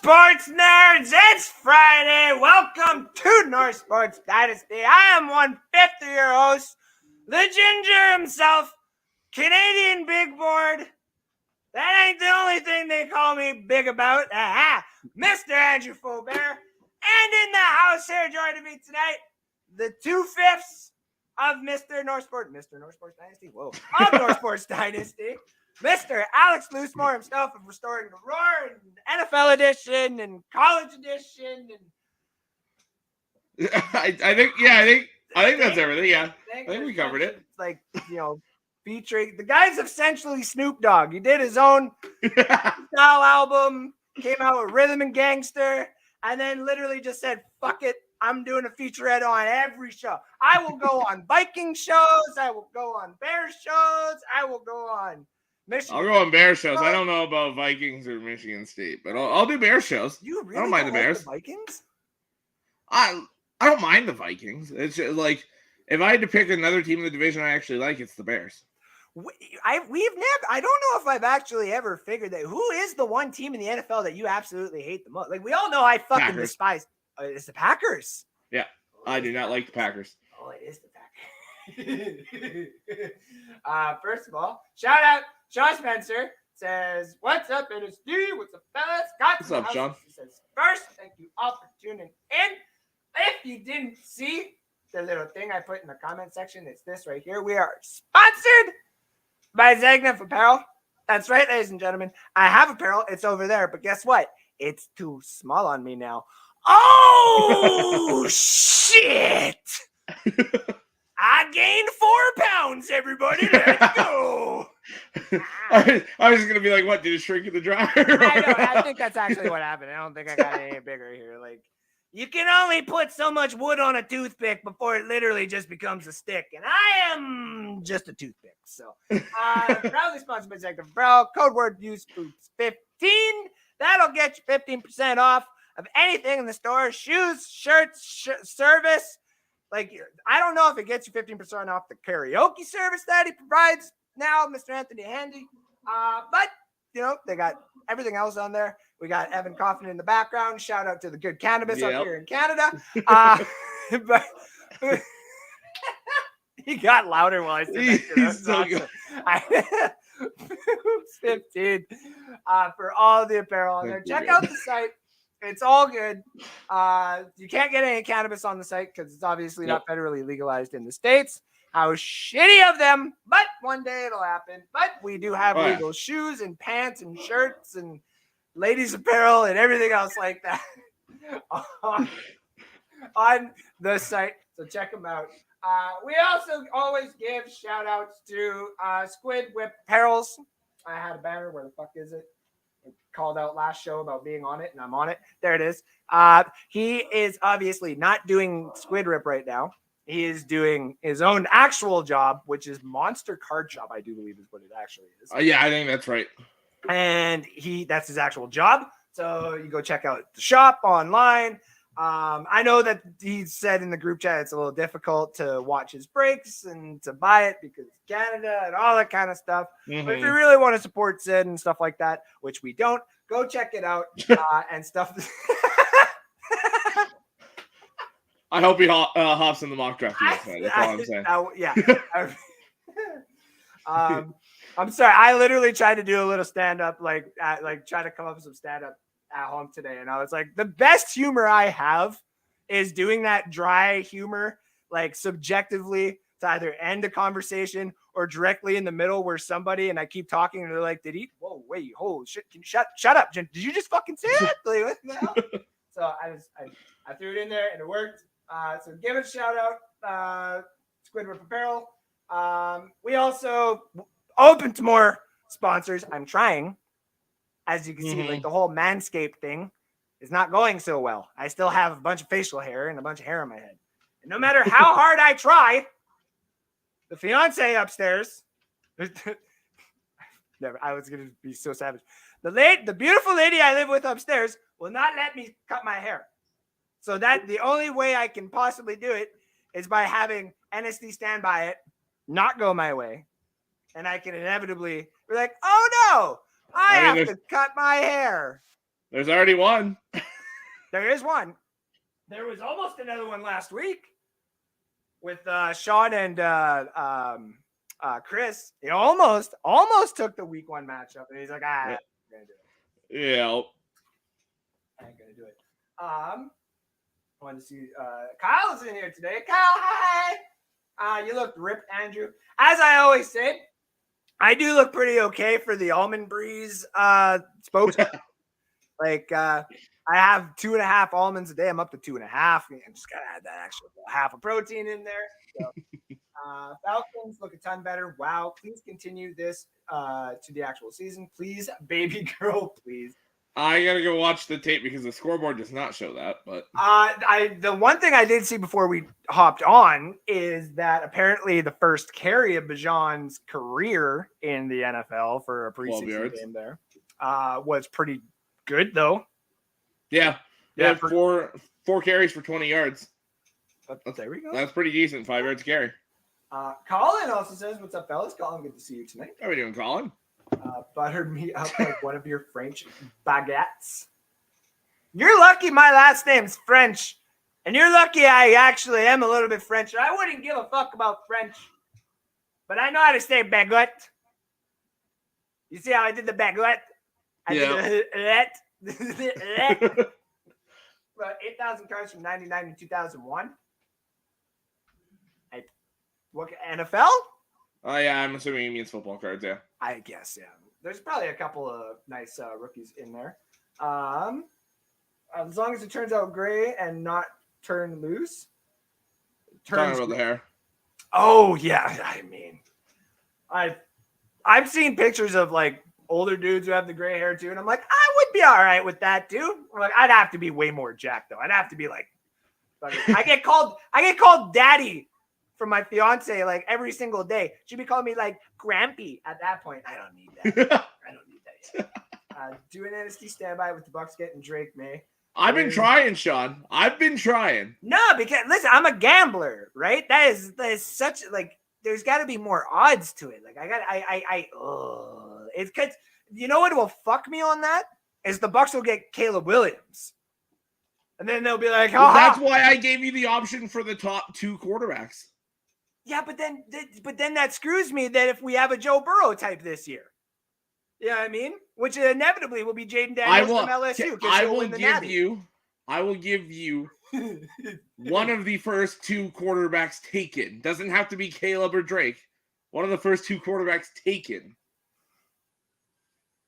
sports nerds, it's Friday. Welcome to North Sports Dynasty. I am 1/5 of your host, the Ginger himself, Canadian Big Board. That ain't the only thing they call me big about. Mr. Andrew Faubert. And in the house here joining me tonight, the 2/5 of Mr. North Sports Dynasty. Whoa. Of North Sports Dynasty. Mr. Alex Loosemore himself of Restoring the Roar and NFL edition and college edition. And I think that's everything. Yeah, I think we covered it. It's like, featuring the guy's essentially Snoop Dogg. He did his own style album, came out with Rhythm and Gangster, and then literally just said, "Fuck it, I'm doing a featurette on every show. I will go on Viking shows. I will go on Bears shows. I will go on Michigan. I'll go on Bears shows. I don't know about Vikings or Michigan State, but I'll do Bears shows. You really I don't mind the Bears. The Vikings? I don't mind the Vikings. It's just like if I had to pick another team in the division I actually like, it's the Bears. I don't know if I've actually ever figured that. Who is the one team in the NFL that you absolutely hate the most? Like, we all know I fucking despise. It's the Packers. Yeah, I do not like the Packers. Oh, it is the Packers. First of all, shout out Sean Spencer. Says, "What's up, NSD? What's up, fellas? What's up, Sean?" He says, "First, thank you all for tuning in. If you didn't see the little thing I put in the comment section, it's this right here. We are sponsored by ZAGNIF Apparel. That's right, ladies and gentlemen. I have apparel. It's over there. But guess what? It's too small on me now. Oh, shit. I gained 4 pounds, everybody. Let's go." I was going to be like, what, did it shrink in the dryer? I think that's actually what happened. I don't think I got any bigger here. Like, you can only put so much wood on a toothpick before it literally just becomes a stick. And I am just a toothpick. So, proudly sponsored by ZAGNIF Apparel. Code word use boots15. That'll get you 15% off of anything in the store. Shoes, shirts, service. Like, I don't know if it gets you 15% off the karaoke service that he provides now, Mr. Anthony Handy. But, they got everything else on there. We got Evan Coffin in the background. Shout out to the good cannabis up here in Canada. But he got louder while I said that. He's so good. 15 for all the apparel on there. Check out the site. It's all good. You can't get any cannabis on the site because it's obviously not federally legalized in the States. how shitty of them, but one day it'll happen. But we do have Oh, yeah. legal shoes and pants and shirts and ladies apparel and everything else like that on the site. So check them out. We also always give shout outs to Squid Whip Apparels. I had a banner. Where the fuck is it? It called out last show about being on it, and I'm on it. There it is. He is obviously not doing Squid Rip right now. He is doing his own actual job, which is Monster Card Shop, I do believe is what it actually is. Yeah, I think that's right. And that's his actual job. So you go check out the shop online. I know that he said in the group chat it's a little difficult to watch his breaks and to buy it because it's Canada and all that kind of stuff. Mm-hmm. But if you really want to support Sid and stuff like that, which we don't, go check it out and stuff. I hope he hops in the mock draft. That's all I'm saying. Yeah. I'm sorry. I literally tried to do a little stand-up, like try to come up with some stand-up at home today. And I was like, the best humor I have is doing that dry humor, like subjectively to either end a conversation or directly in the middle where somebody, and I keep talking and they're like, whoa, wait, holy shit. Can you shut up. Did you just fucking say that? Like, what the hell? So I threw it in there and it worked. So give it a shout out, Squidward Apparel. We also open to more sponsors. I'm trying. As you can see, like the whole Manscaped thing is not going so well. I still have a bunch of facial hair and a bunch of hair on my head. And no matter how hard I try, the fiance upstairs, never, I was going to be so savage. The beautiful lady I live with upstairs will not let me cut my hair. So that the only way I can possibly do it is by having NSD stand by it, not go my way. And I can inevitably be like, oh no, I have to cut my hair. There's already one. There is one. There was almost another one last week with Sean and Chris. He almost took the week 1 matchup. And he's like, I ain't gonna do it. Yeah. I ain't gonna do it. I wanted to see Kyle's in here today. Kyle, hi. You look ripped, Andrew. As I always say, I do look pretty okay for the almond breeze spokes. Like I have 2.5 almonds a day. I'm up to 2.5. And just gotta add that extra half of protein in there. So, Falcons look a ton better. Wow. Please continue this to the actual season. Please, baby girl, please. I gotta go watch the tape because the scoreboard does not show that. But the one thing I did see before we hopped on is that apparently the first carry of Bijan's career in the NFL for a preseason game there was pretty good though. Yeah, four carries for 20 yards. There we go. That's pretty decent. 5 yards carry. Colin also says, "What's up, fellas? Colin, good to see you tonight." How are we doing, Colin? Buttered me up like one of your French baguettes. You're lucky my last name's French. And you're lucky I actually am a little bit French. I wouldn't give a fuck about French. But I know how to say baguette. You see how I did the baguette? I did the let. But 8,000 cards from 99 to 2001. What, NFL? Oh, yeah, I'm assuming he means football cards, yeah. I guess, yeah. There's probably a couple of nice rookies in there. As long as it turns out gray and not turn loose. Talking about the hair. Oh, yeah. I mean, I've seen pictures of, like, older dudes who have the gray hair, too, and I'm like, I would be all right with that, too. Or like, I'd have to be way more jacked, though. I'd have to be, like, I get called daddy from my fiance like every single day. She'd be calling me like Grampy at that point. I don't need that. I don't need that yet. Do an NST standby with the Bucks getting Drake May. I've been trying, Sean. I've been trying. No, because listen, I'm a gambler, right? That is such like there's got to be more odds to it. Like it's because you know what will fuck me on that is the Bucks will get Caleb Williams. And then they'll be like, well, that's why I gave you the option for the top 2 quarterbacks. Yeah, but then that screws me that if we have a Joe Burrow type this year. You know what I mean? Which inevitably will be Jaden Daniels from LSU. I will give you One of the first 2 quarterbacks taken. Doesn't have to be Caleb or Drake. One of the first 2 quarterbacks taken.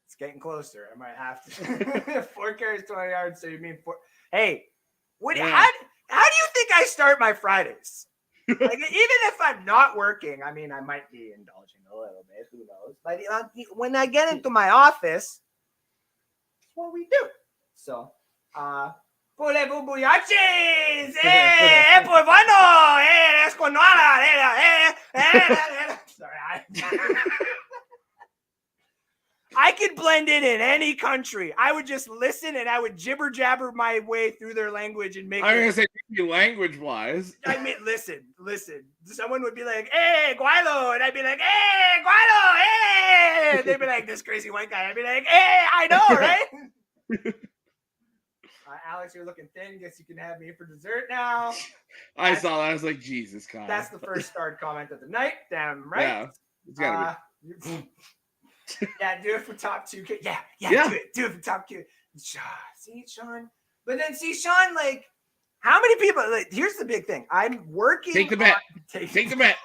It's getting closer. I might have to. 4 carries, 20 yards. So you mean 4? Hey, how do you think I start my Fridays? Like, even if I'm not working, I mean, I might be indulging a little bit. Who knows? But when I get into my office, that's what we do. So, Pule bubuyachis! Por bueno! Sorry. I could blend in any country. I would just listen and I would jibber jabber my way through their language and make. I'm gonna say language wise. I mean, listen. Someone would be like, "Hey, Guaylo," and I'd be like, "Hey, Guaylo, hey!" They'd be like, "This crazy white guy." I'd be like, "Hey, I know, right?" Alex, you're looking thin. Guess you can have me for dessert now. I saw that. I was like, Jesus, God. That's the first starred comment of the night. Damn right. Yeah, it's gotta be. Yeah, do it for top 2. Yeah. Do it for top 2. See, Sean. But then, Sean, like, how many people? Like, here's the big thing. I'm working. Take the bet. Take the bet.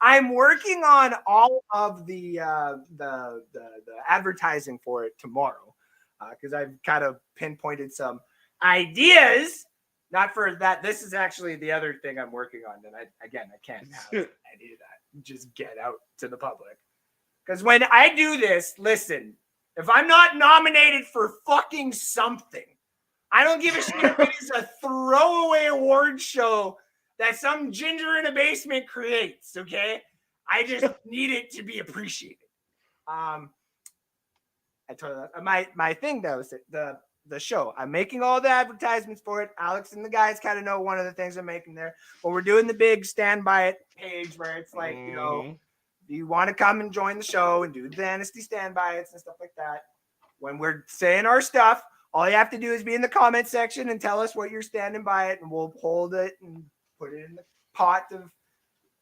I'm working on all of the advertising for it tomorrow because I've kind of pinpointed some ideas. Not for that. This is actually the other thing I'm working on. And I can't have any of that. Just get out to the public. Because when I do this, listen, if I'm not nominated for fucking something, I don't give a shit if it is a throwaway award show that some ginger in a basement creates, okay? I just need it to be appreciated. I told you that. My thing, though, is the show. I'm making all the advertisements for it. Alex and the guys kind of know one of the things I'm making there. But we're doing the big Stand By It page where it's like, you know, do you want to come and join the show and do the Dynasty standbys and stuff like that? When we're saying our stuff, all you have to do is be in the comment section and tell us what you're standing by it, and we'll hold it and put it in the pot of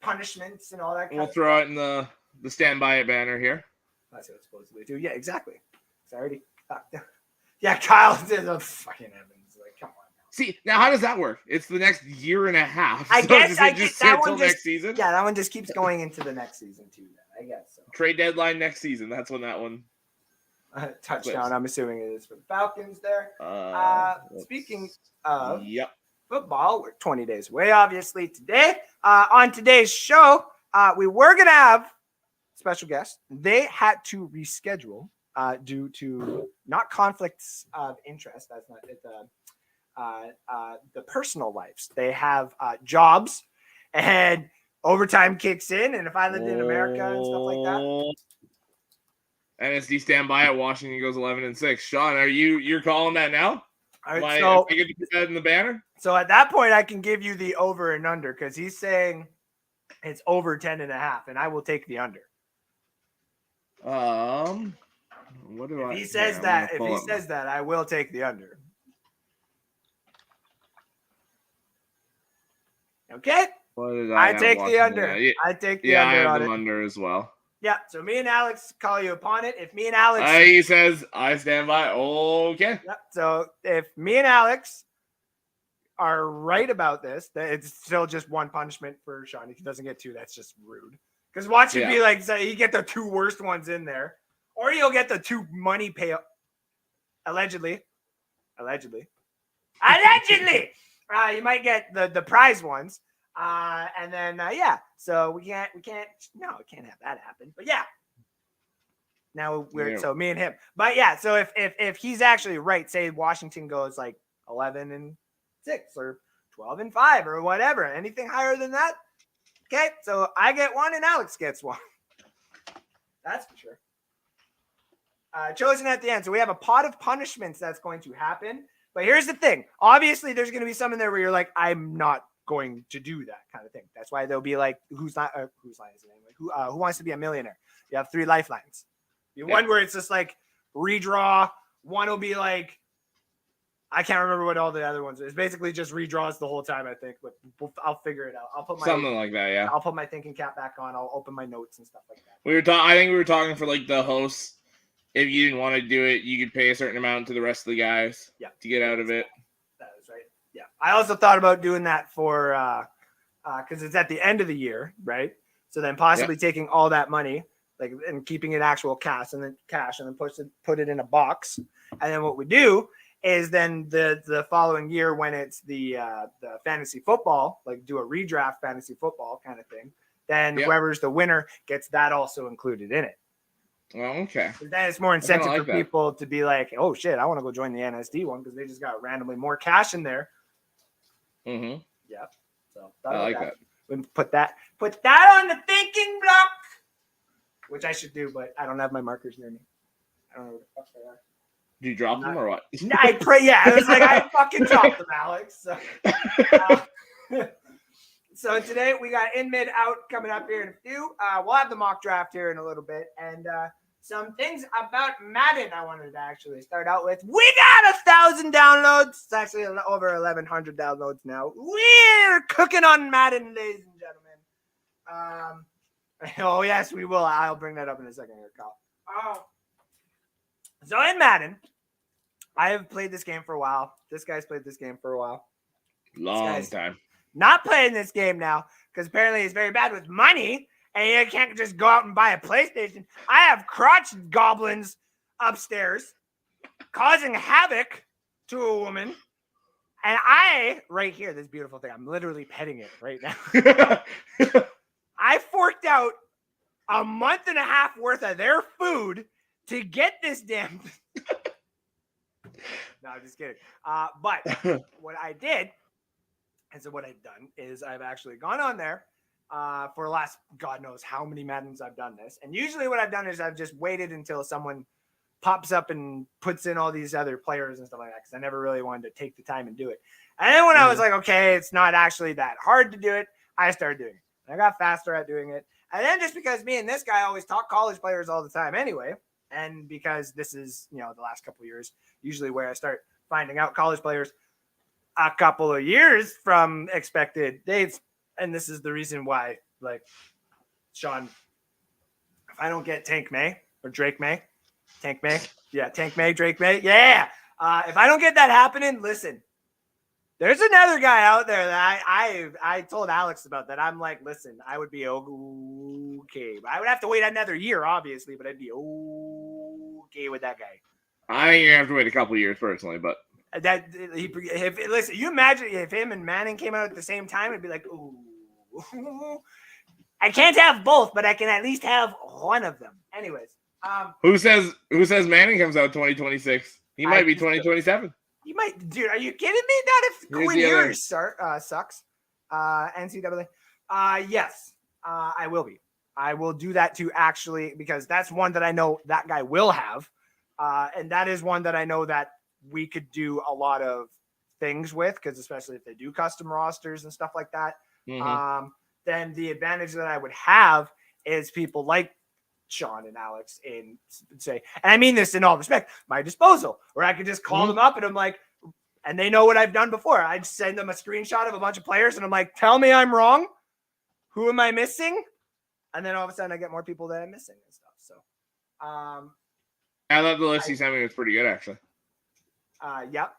punishments and all that kind We'll of throw stuff. it in the standby it banner here. That's what it's supposed to do. Yeah, exactly. It's already yeah, Kyle did the fucking Evans. Like, come on. See, now how does that work? It's the next year and a half. I guess I just that sit one till just, next season. Yeah, that one just keeps going into the next season too. Then I guess so. Trade deadline next season. That's when that one. Touchdown. Flips. I'm assuming it is for the Falcons there. Speaking of football, we're 20 days away, obviously, today. On today's show, we were going to have special guests. They had to reschedule due to not conflicts of interest. That's not it. The personal lives. They have jobs, and overtime kicks in. And if I lived in America and stuff like that. NSD standby at Washington goes 11-6. Sean, you're calling that now? All right, I get to put that in the banner? So at that point, I can give you the over and under because he's saying it's over 10.5, and I will take the under. What do If he says that, I will take the under. Okay. I take the under. I take the under. I have them under as well. Yeah. So me and Alex call you upon it. If me and Alex, he says I stand by. Okay. Yep. So if me and Alex are right about this, that it's still just one punishment for Sean. If he doesn't get 2, that's just rude. Because watch it be like, so you get the 2 worst ones in there, or you'll get the 2 money payout. Allegedly. You might get the prize ones. And then so we can't it can't have that happen. But yeah. Now so me and him. But yeah, so if he's actually right, say Washington goes like 11-6 or 12-5 or whatever, anything higher than that. Okay, so I get 1 and Alex gets 1. That's for sure. Chosen at the end. So we have a pot of punishments that's going to happen. But here's the thing. Obviously, there's going to be some in there where you're like, I'm not going to do that kind of thing. That's why there'll be like, whose line is it anyway? Who wants to be a millionaire? You have 3 lifelines. One where it's just like redraw. One will be like, I can't remember what all the other ones are. It's basically just redraws the whole time, I think. But I'll figure it out. I'll put something like that. Yeah. I'll put my thinking cap back on. I'll open my notes and stuff like that. I think we were talking for like the hosts. If you didn't want to do it, you could pay a certain amount to the rest of the guys to get out of it. That is right. Yeah. I also thought about doing that for because it's at the end of the year, right? So then possibly taking all that money, like, and keeping it actual cash, and then put it in a box. And then what we do is then the following year, when it's the fantasy football, like do a redraft fantasy football kind of thing, then whoever's the winner gets that also included in it. Well, okay. Then it's more incentive for people to be like, oh shit, I want to go join the NSD one because they just got randomly more cash in there. Mm-hmm. Yeah. So I like that. We put that on the thinking block, which I should do, but I don't have my markers near me. I don't know where the fuck they are. Do you drop them or what? I pray. Yeah, I was like, I fucking dropped them, Alex. So, so today we got in, mid, out coming up here in a few. We'll have the mock draft here in a little bit, and some things about Madden I wanted to actually start out with. We got 1,000 downloads. It's actually over 1,100 downloads now. We're cooking on Madden, ladies and gentlemen. Oh yes, we will. I'll bring that up in a second here, Kyle. So in Madden, I have played this game for a while. This guy's played this game for a while. Long time. Not playing this game now because apparently he's very bad with money. And you can't just go out and buy a PlayStation. I have crotch goblins upstairs causing havoc to a woman. And right here, this beautiful thing, I'm literally petting it right now. I forked out a month and a half worth of their food to get this damn. No, I'm just kidding. But what I did, and so what I've done is I've actually gone on there. For the last God knows how many Maddens I've done this. And usually what I've done is I've just waited until someone pops up and puts in all these other players and stuff like that because I never really wanted to take the time and do it. And then when I was like, okay, it's not actually that hard to do it, I started doing it. And I got faster at doing it. And then just because me and this guy always talk college players all the time anyway, and because this is, the last couple of years, usually where I start finding out college players a couple of years from expected dates. And this is the reason why, like, Sean, if I don't get Tank May or Drake May, Tank May, Drake May, if I don't get that happening, listen, there's another guy out there that I told Alex about that. I'm like, listen, I would be okay. I would have to wait another year, obviously, but I'd be okay with that guy. I think you have to wait a couple of years personally, but. Listen, you imagine if him and Manning came out at the same time, it'd be like, ooh, I can't have both, but I can at least have one of them. Anyways, who says Manning comes out 2026? He might be 2027. You might, dude. Are you kidding me? Not if Quinn Ewers sucks. NCAA. Yes, I will be. I will do that too, actually, because that's one that I know that guy will have, and that is one that I know that we could do a lot of things with, because especially if they do custom rosters and stuff like that, then the advantage that I would have is people like Sean and Alex and say, and I mean this in all respect, my disposal, where I could just call them up and I'm like, and they know what I've done before. I'd send them a screenshot of a bunch of players and I'm like, tell me I'm wrong. Who am I missing? And then all of a sudden I get more people that I'm missing and stuff. So, I thought the list he sent me was pretty good, actually. Yep.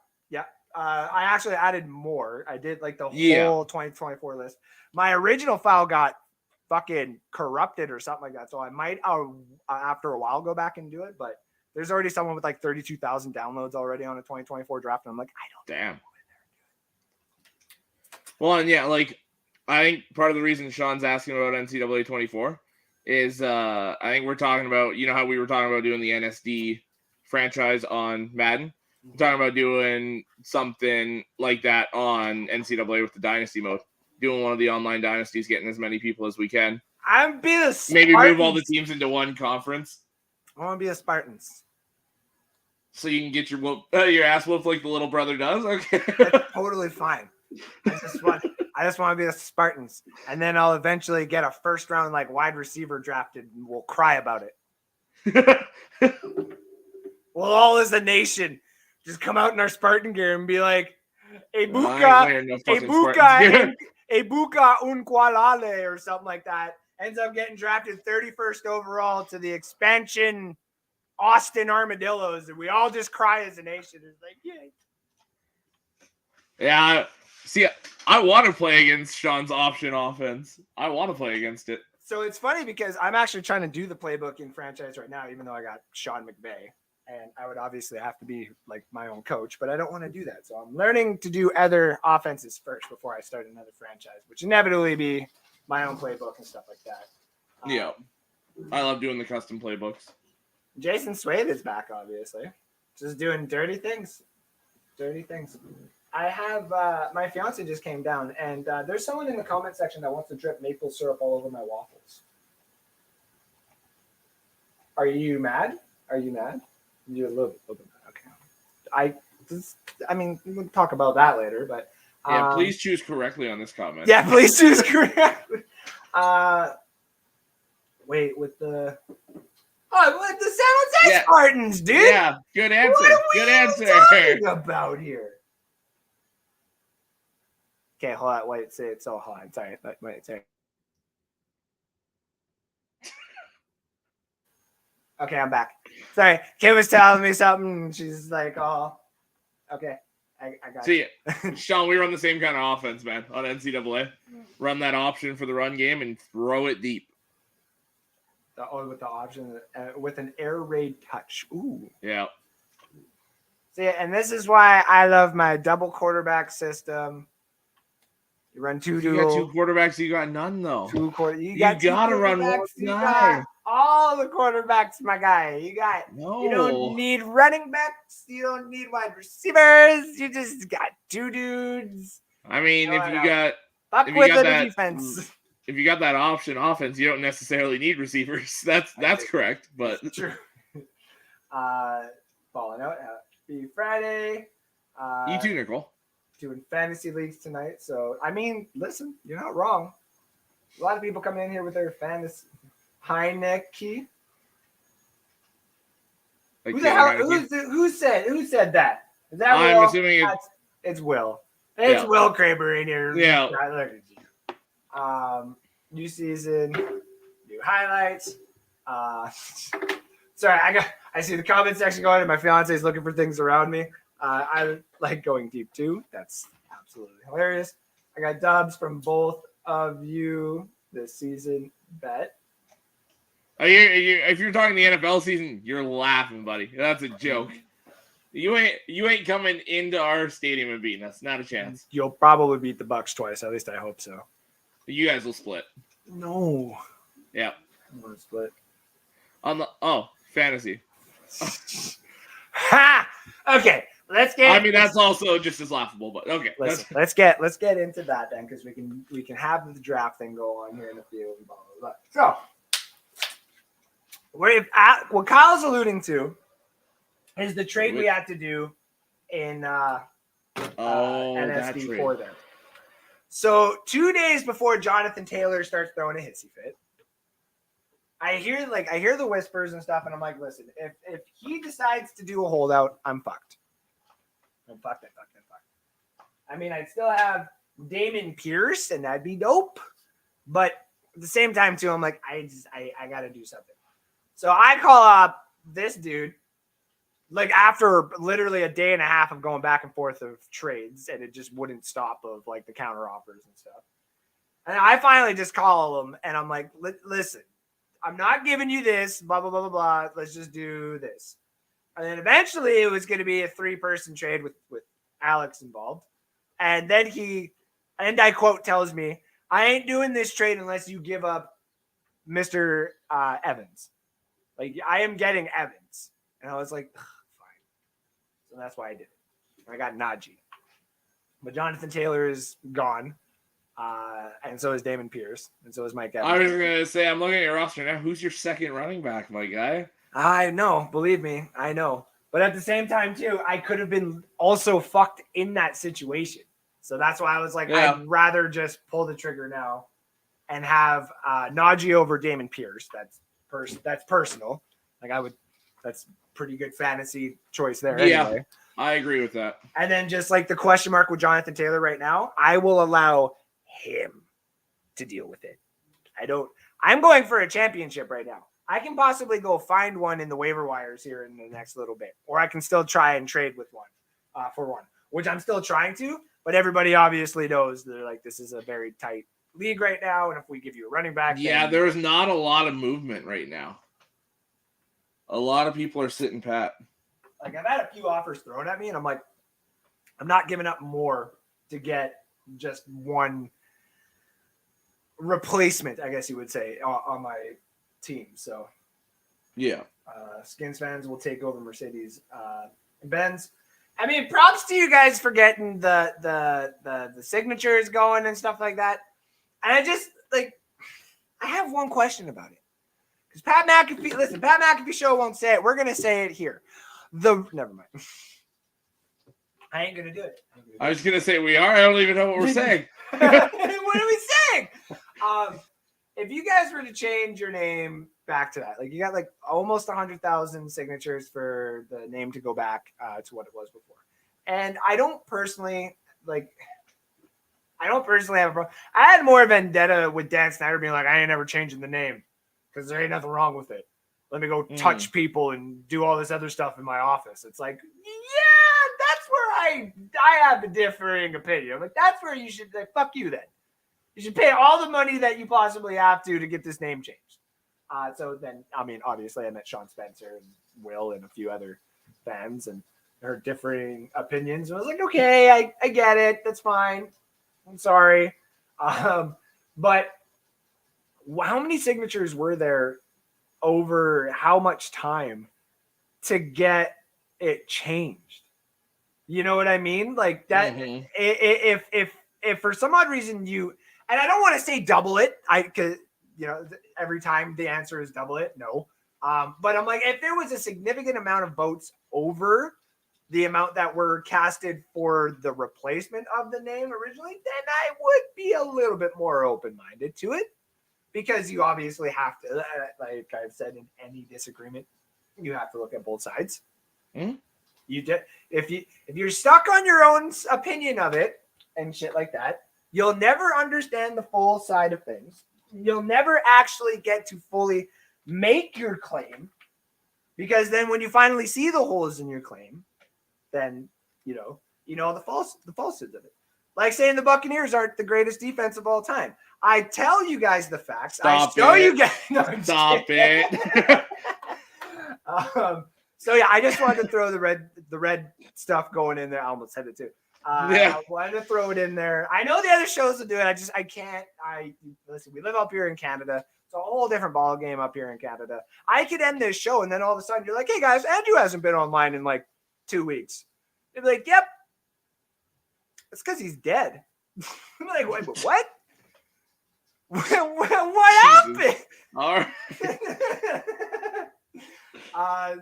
I actually added more. I did like the whole 2024 list. My original file got fucking corrupted or something like that. So I might, after a while, go back and do it. But there's already someone with like 32,000 downloads already on a 2024 draft. And I'm like, I don't know. Well, and yeah, like, I think part of the reason Sean's asking about NCAA 24 is I think we're talking about, how we were talking about doing the NSD franchise on Madden. We're talking about doing something like that on NCAA with the Dynasty mode. Doing one of the online dynasties, getting as many people as we can. I'm be the Spartans. Maybe move all the teams into one conference. I want to be a Spartans. So you can get your ass whooped like the little brother does? Okay. That's totally fine. I just want to be the Spartans. And then I'll eventually get a first round like wide receiver drafted and we'll cry about it. We'll all as a nation just come out in our Spartan gear and be like, Ebuka Unqualale or something like that. Ends up getting drafted 31st overall to the expansion Austin Armadillos. And we all just cry as a nation. It's like, yay. Yeah. See, I want to play against Sean's option offense. I want to play against it. So it's funny because I'm actually trying to do the playbook in franchise right now, even though I got Sean McVay. And I would obviously have to be like my own coach, but I don't want to do that. So I'm learning to do other offenses first before I start another franchise, which inevitably be my own playbook and stuff like that. Yeah. I love doing the custom playbooks. Jason Swade is back, obviously. Just doing dirty things. Dirty things. I have my fiance just came down, and there's someone in the comment section that wants to drip maple syrup all over my waffles. Are you mad? Are you mad? You're a little bit mad. Okay. I mean, we'll talk about that later, but yeah, please choose correctly on this comment. Yeah, please choose correctly. Wait, with the with the San Jose Spartans, dude. Yeah, good answer. What are good we answer. talking about here? Okay, hold on. Wait, say it so hard. Sorry. Wait, sorry. Okay, I'm back. Sorry. Kim was telling me something. She's like, oh, okay. I got See, Sean, we run the same kind of offense, man, on NCAA. Run that option for the run game and throw it deep. With the option, with an air raid touch. Ooh. Yeah. See, and this is why I love my double quarterback system. You run two dual. You got two quarterbacks. You got none though. You gotta run one guy. All the quarterbacks, my guy. You don't need running backs. You don't need wide receivers. You just got two dudes. I mean, if you got defense. If you got that option offense, you don't necessarily need receivers. That's correct, but true. Balling out. Happy Friday. You too, Nicole. Doing fantasy leagues tonight. So, I mean, listen, you're not wrong. A lot of people come in here with their fantasy Heineke. Like who the hell? Who said that? Is that I'm Will? assuming it's Will. It's Will Kramer in here. Yeah. Look at you. New season, new highlights. Sorry, I see the comment section going, and my fiance is looking for things around me. I like going deep too. That's absolutely hilarious. I got dubs from both of you this season. Bet. If you're talking the NFL season, you're laughing, buddy. That's a joke. You ain't coming into our stadium and beating us. Not a chance. You'll probably beat the Bucks twice. At least I hope so. You guys will split. No. Yeah. I'm gonna split. Fantasy. Ha! Okay. Let's get. I mean, that's also just as laughable, but okay. Let's get into that then, because we can have the draft thing go on here in a few. Blah, blah, blah. So, what Kyle's alluding to is the trade we had to do in NSD for them. So 2 days before Jonathan Taylor starts throwing a hissy fit, I hear the whispers and stuff, and I'm like, listen, if he decides to do a holdout, I'm fucked. I'm fucked. I mean, I'd still have Damon Pierce, and that'd be dope. But at the same time, too, I'm like, I got to do something. So I call up this dude, like after literally a day and a half of going back and forth of trades, and it just wouldn't stop of like the counter offers and stuff. And I finally just call him, and I'm like, listen, I'm not giving you this, blah, blah, blah, blah, blah. Let's just do this. And then eventually it was going to be a 3-person trade with Alex involved. And then and I quote, tells me, I ain't doing this trade unless you give up Mr. Evans. Like, I am getting Evans. And I was like, fine. So that's why I did it. I got Najee. But Jonathan Taylor is gone. And so is Damon Pierce. And so is Mike Evans. I was going to say, I'm looking at your roster now. Who's your second running back, my guy? I know. Believe me. I know. But at the same time, too, I could have been also fucked in that situation. So that's why I was like, I'd rather just pull the trigger now and have Najee over Damon Pierce. That's personal. That's pretty good fantasy choice there. Yeah, anyway. I agree with that. And then just like the question mark with Jonathan Taylor right now, I will allow him to deal with it. I'm going for a championship right now. I can possibly go find one in the waiver wires here in the next little bit, or I can still try and trade with one for one, which I'm still trying to. But everybody obviously knows they're like, this is a very tight league right now. And if we give you a running back, Yeah, then there's not a lot of movement right now. A lot of people are sitting pat. like I've had a few offers thrown at me, and I'm like, I'm not giving up more to get just one replacement, I guess you would say, on my team. So Yeah. Skins fans will take over Mercedes Benz. I mean, props to you guys for getting the signatures going and stuff like that. And I just like, I have one question about it. Because Pat McAfee show won't say it. We're gonna say it here. Never mind. I ain't gonna do it. I was gonna say we are. I don't even know what we're saying. What are we saying? If you guys were to change your name back to that, like you got like almost 100,000 signatures for the name to go back to what it was before, and I don't personally have a problem. I had more vendetta with Dan Snyder being like, I ain't never changing the name because there ain't nothing wrong with it. Let me go touch people and do all this other stuff in my office. It's like, yeah, that's where I have a differing opinion. Like that's where you should like, fuck you then. You should pay all the money that you possibly have to get this name changed. So then, I mean, obviously I met Sean Spencer and Will and a few other fans and their differing opinions. And I was like, okay, I get it. That's fine. I'm sorry. But how many signatures were there over how much time to get it changed? You know what I mean? Like that, if for some odd reason and I don't want to say double it, because every time the answer is double it, no. But I'm like, if there was a significant amount of votes over the amount that were casted for the replacement of the name originally, then I would be a little bit more open-minded to it, because you obviously have to, like I've said, in any disagreement, you have to look at both sides. Mm-hmm. If you're stuck on your own opinion of it and shit like that, you'll never understand the full side of things. You'll never actually get to fully make your claim, because then when you finally see the holes in your claim, then you know the falsehoods of it. Like saying the Buccaneers aren't the greatest defense of all time. I tell you guys the facts. Stop you guys. No, Stop it. So yeah, I just wanted to throw the red stuff going in there. I almost said it too. I wanted to throw it in there. I know the other shows will do it. I can't. Listen, we live up here in Canada. It's a whole different ball game up here in Canada. I could end this show and then all of a sudden you're like, hey guys, Andrew hasn't been online in like 2 weeks. They'd be like, yep. It's because he's dead. I'm like, wait, but what? What happened? All right.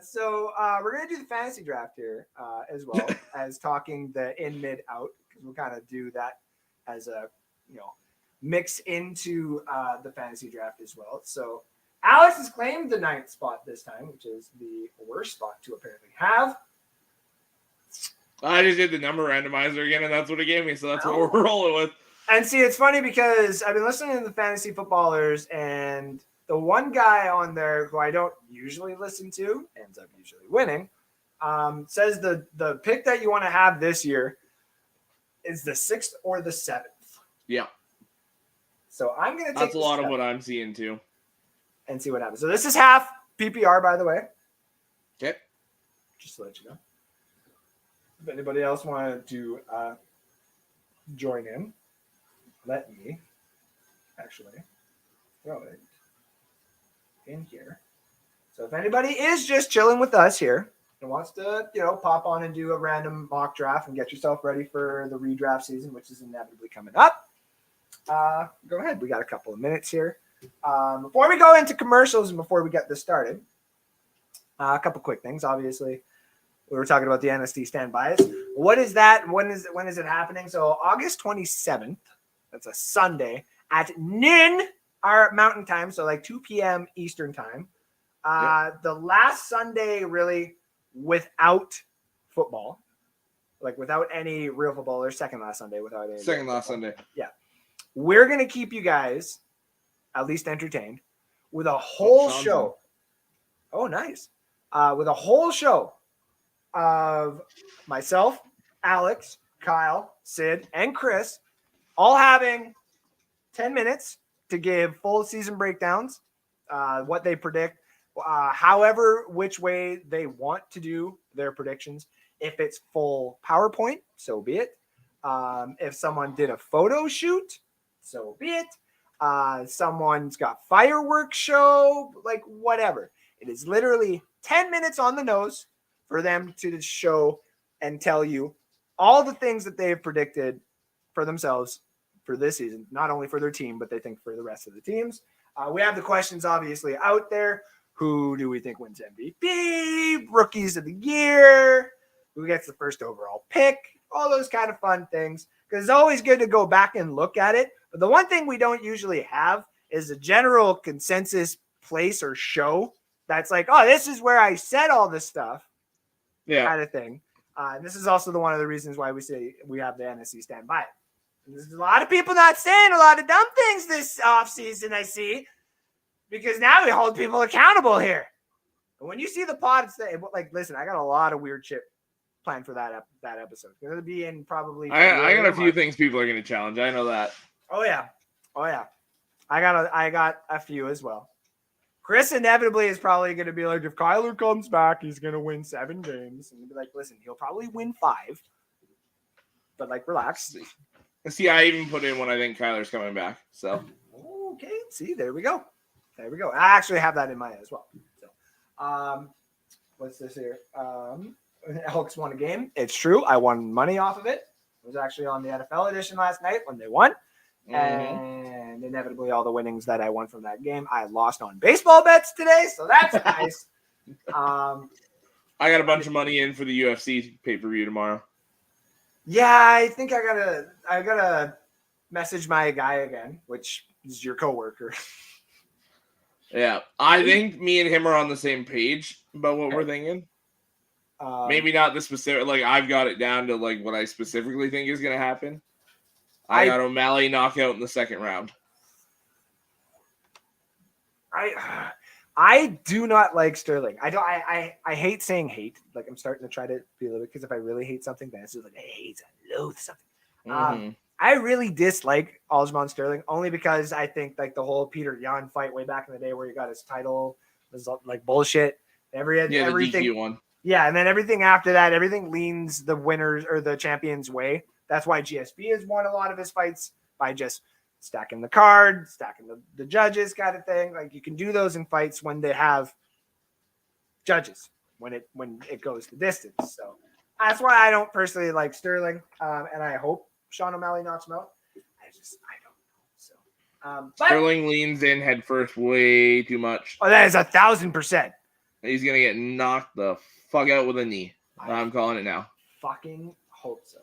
So we're going to do the fantasy draft here as well as talking the in, mid, out, because we'll kind of do that as a, mix into the fantasy draft as well. So Alex has claimed the 9th spot this time, which is the worst spot to apparently have. I just did the number randomizer again, and that's what it gave me. So that's what we're rolling with. And see, it's funny because I've been listening to the fantasy footballers, and the one guy on there who I don't usually listen to, ends up usually winning, says the pick that you want to have this year is the 6th or the 7th. Yeah. So I'm going to take that's a lot of what I'm seeing too. And see what happens. So this is half PPR, by the way. Okay. Just to let you know. If anybody else wanted to join in, let me actually throw it in here. So if anybody is just chilling with us here and wants to, pop on and do a random mock draft and get yourself ready for the redraft season, which is inevitably coming up, go ahead. We got a couple of minutes here. Before we go into commercials and before we get this started, a couple quick things. Obviously, we were talking about the NSD standbys. What is that? When is it happening? So August 27th. That's a Sunday at noon our Mountain Time. So like 2 p.m. Eastern Time. The last Sunday really without football, like without any real football, or second last Sunday without any. Second last Sunday. Yeah. We're going to keep you guys at least entertained with a whole show. Oh, nice. With a whole show of myself, Alex, Kyle, Sid, and Chris all having 10 minutes to give full season breakdowns, what they predict, however, which way they want to do their predictions. If it's full PowerPoint, so be it. If someone did a photo shoot, so be it. Someone's got fireworks show, like whatever. It is literally 10 minutes on the nose for them to show and tell you all the things that they have predicted for themselves for this season, not only for their team, but they think for the rest of the teams. We have the questions obviously out there. Who do we think wins MVP? Rookies of the year? Who gets the first overall pick? All those kind of fun things. Because it's always good to go back and look at it. But the one thing we don't usually have is a general consensus place or show that's like, oh, this is where I said all this stuff. Yeah. Kind of thing. This is also one of the reasons why we say we have the NSC stand by it. There's a lot of people not saying a lot of dumb things this offseason, I see, because now we hold people accountable here. And when you see the pod, like, listen, I got a lot of weird shit planned for that episode. It's going to be in probably. I got a few things people are going to challenge. I know that. Oh yeah. I got a few as well. Chris inevitably is probably going to be like, if Kyler comes back, he's going to win 7 games. And you'll be like, listen, he'll probably win 5. But, like, relax. See, I even put in when I think Kyler's coming back. So. Okay. See, there we go. I actually have that in mind as well. So, what's this here? Elks won a game. It's true. I won money off of it. I was actually on the NFL edition last night when they won. And inevitably all the winnings that I won from that game, I lost on baseball bets today, so that's nice. I got a bunch of money in for the UFC pay-per-view tomorrow. Yeah, I think I gotta message my guy again, which is your coworker. Yeah, I think me and him are on the same page about what we're thinking. Maybe not the specific, like I've got it down to like what I specifically think is going to happen. I got O'Malley knockout in the second round. I do not like Sterling. I hate saying hate. Like I'm starting to try to be a little bit, because if I really hate something, then it's just like I hate, I loathe something. I really dislike Aljamain Sterling only because I think like the whole Peter Yan fight way back in the day where he got his title was like bullshit. Everything, the DQ one. Yeah, and then everything after that, everything leans the winners or the champion's way. That's why GSP has won a lot of his fights by just stacking the card, stacking the judges kind of thing. Like you can do those in fights when they have judges, when it goes the distance. So that's why I don't personally like Sterling, and I hope Sean O'Malley knocks him out. I don't know. So Sterling leans in head first way too much. Oh, that is 1,000%. He's gonna get knocked the fuck out with a knee. I'm calling it now. Fucking hope so.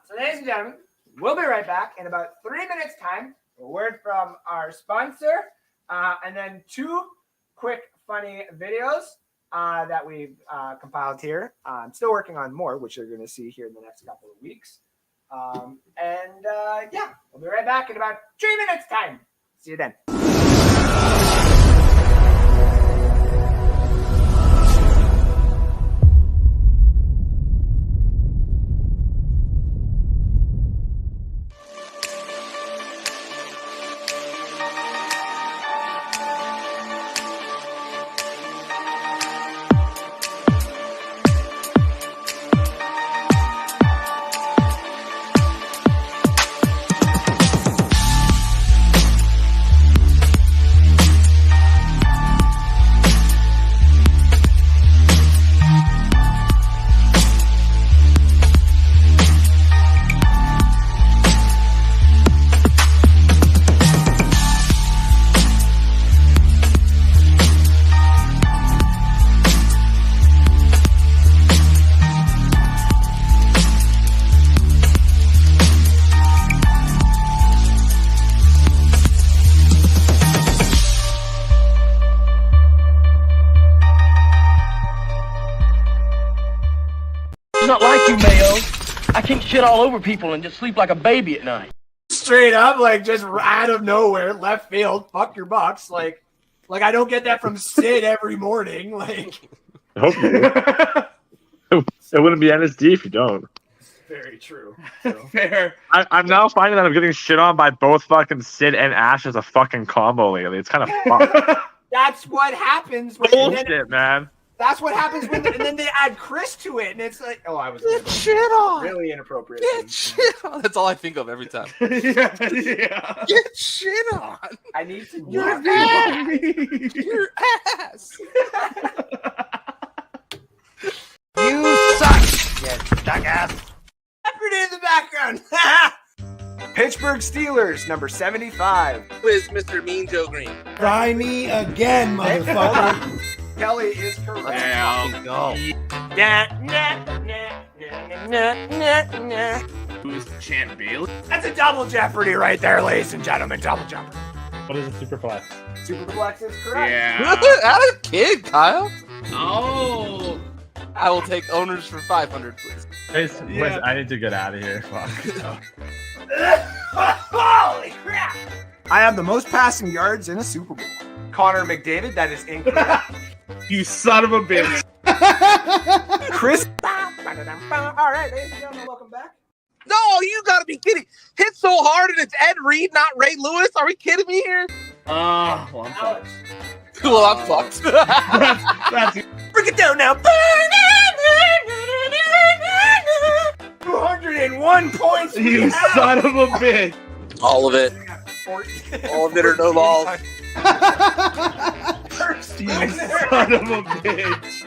So ladies and gentlemen, we'll be right back in about 3 minutes time. A word from our sponsor, and then 2 quick funny videos that we've compiled here. I'm still working on more, which you're going to see here in the next couple of weeks. Yeah, we'll be right back in about 3 minutes time. See you then. Not like you, Mayo. I can't shit all over people and just sleep like a baby at night. Straight up, like just out of nowhere, left field, fuck your Bucks. Like I don't get that from Sid every morning. Like, I hope you do. It wouldn't be NSD if you don't. Very true. Fair. I'm now finding that I'm getting shit on by both fucking Sid and Ash as a fucking combo lately. It's kind of fucked. That's what happens when Bullshit, man. That's what happens when, and then they add Chris to it, and it's like, oh, I was Get shit on. really inappropriate. Get shit on. That's all I think of every time. Yeah. Get shit on. I need to. Your ass. Your ass. You suck. You jackass. Jeopardy in the background. Pittsburgh Steelers, number 75. Who is Mr. Mean Joe Green? Try me again, motherfucker. Kelly is correct. Yeah. Go. Who's Champ Bailey? That's a double Jeopardy right there, ladies and gentlemen. Double Jeopardy. What is a superflex? Superflex is correct. Yeah. Out of kid, Kyle. Oh. I will take owners for 500, please. Wait, I need to get out of here. Fuck. Holy crap! I have the most passing yards in a Super Bowl. Connor McDavid, that is incorrect. You son of a bitch. Chris. All right, ladies and gentlemen, welcome back. No, you gotta be kidding. Hit so hard and it's Ed Reed, not Ray Lewis. Are we kidding me here? Well, I'm fucked. Alex. Well, I'm fucked. That's Break it down now. 201 points. we you have. son of a bitch. All of it. All of it or no balls. First You winner. son of a bitch.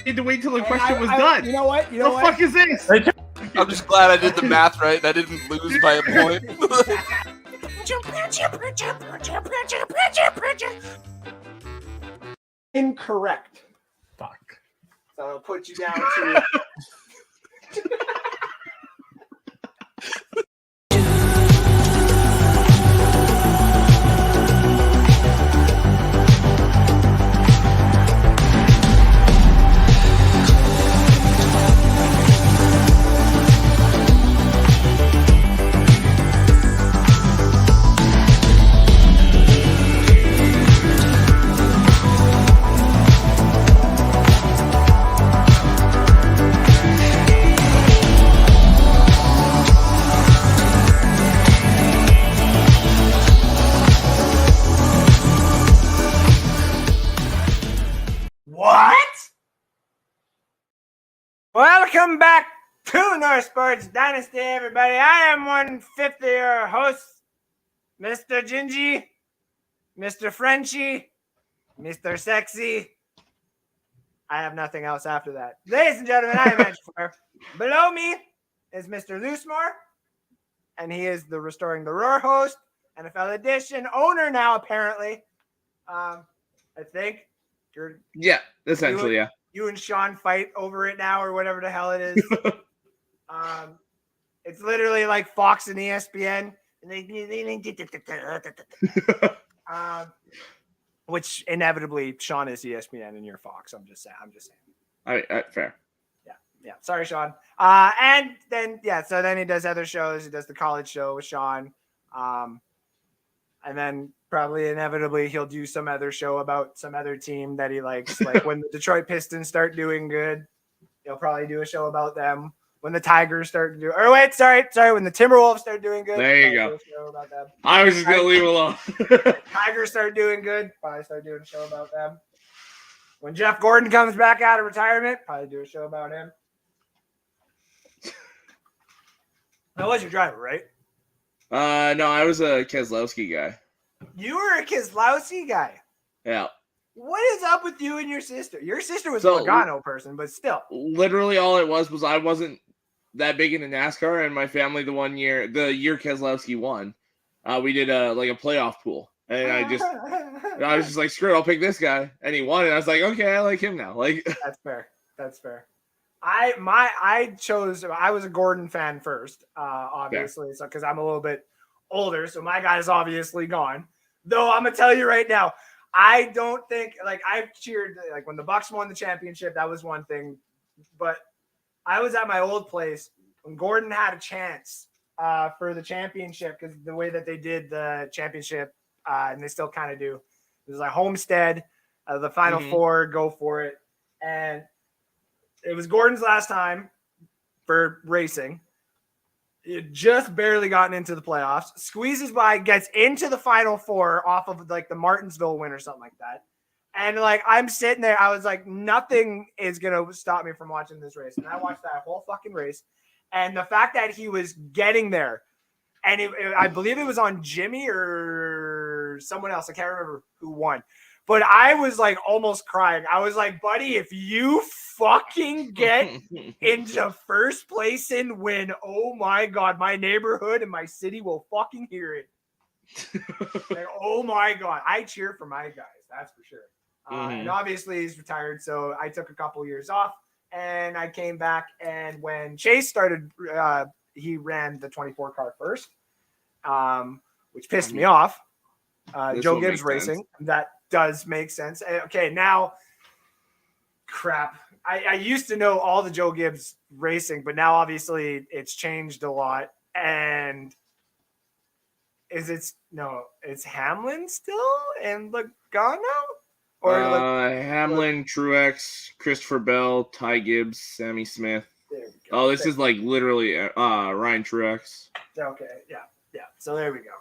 Need to wait till the question was done. You know what? You The know what? fuck is this? I'm just glad I did the math right and I didn't lose by a point. Incorrect. Fuck. So I'll put you down to. What? Welcome back to North Sports Dynasty, everybody. I am 150, your host, Mr. Gingy, Mr. Frenchie, Mr. Sexy. I have nothing else after that. Ladies and gentlemen, I am Andrew Flair. Below me is Mr. Loosemore, and he is the Restoring the Roar host, NFL Edition owner now, apparently. I think. Yeah, essentially, yeah. You and Sean fight over it now, or whatever the hell it is. It's literally like Fox and ESPN, which inevitably Sean is ESPN and you're Fox. I'm just saying. All right, fair. Yeah. Sorry, Sean. And then so then he does other shows. He does the college show with Sean, and then probably inevitably he'll do some other show about some other team that he likes. Like when the Detroit Pistons start doing good, he'll probably do a show about them. When the Tigers start to do, or wait, sorry, when the Timberwolves start doing good, There you probably go. do a show about them. I was just gonna leave it alone. Tigers start doing good, probably start doing a show about them. When Jeff Gordon comes back out of retirement, probably do a show about him. That was your driver, right? No, I was a Keselowski guy. You were a Keselowski guy. Yeah. What is up with you and your sister? Your sister was So- a Logano person, but still. Literally all it was I wasn't that big into NASCAR, and my family the year Keselowski won, we did a playoff pool. And I was just like, screw it, I'll pick this guy. And he won, and I was like, okay, I like him now. Like That's fair. I was a Gordon fan first, obviously, so because I'm a little bit older, so my guy is obviously gone. Though I'm gonna tell you right now, I don't think I've cheered when the Bucks won the championship. That was one thing, but I was at my old place when Gordon had a chance for the championship because the way that they did the championship, and they still kind of do, it was like Homestead, the Final Four, go for it, and It was Gordon's last time for racing. It just barely gotten into the playoffs. Squeezes by, gets into the Final Four off of like the Martinsville win or something like that. And like I'm sitting there, I was like, nothing is gonna stop me from watching this race. And I watched that whole fucking race. And the fact that he was getting there, and I believe it was on Jimmy or someone else. I can't remember who won. But I was like almost crying. I was like, buddy, if you fucking get into first place and win, oh my God, my neighborhood and my city will fucking hear it. Like, oh my God. I cheer for my guys, that's for sure. And obviously he's retired, so I took a couple years off and I came back. And when Chase started, he ran the 24 car first, which pissed me off. Joe Gibbs Racing, that does make sense. Okay, now, crap. I used to know all the Joe Gibbs Racing, but now obviously it's changed a lot. And it's Hamlin still and Logano? Or Hamlin, Truex, Christopher Bell, Ty Gibbs, Sammy Smith. Oh, this is like literally Ryan Truex. Okay, yeah. So there we go.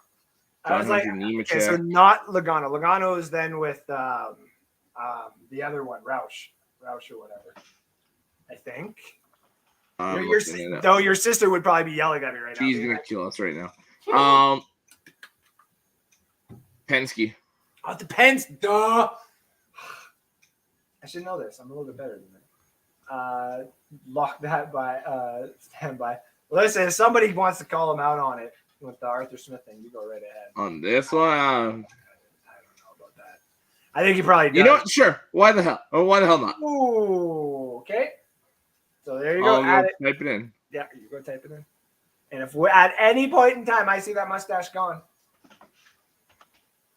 John I was like, Hunter, okay, so not Logano. Logano is then with the other one, Roush or whatever. I think. Your sister would probably be yelling at me right now. She's gonna kill us right now. Penske. Oh, the Penske, duh. I should know this. I'm a little bit better than that. Lock that by standby. Listen, if somebody wants to call him out on it with the Arthur Smith thing, you go right ahead. On this one, I don't know about that. I think he probably does. You know what? Sure. Why the hell? Oh, why the hell not? Ooh, okay. So there you go. Type it in. Yeah, you go type it in. And if at any point in time I see that mustache gone,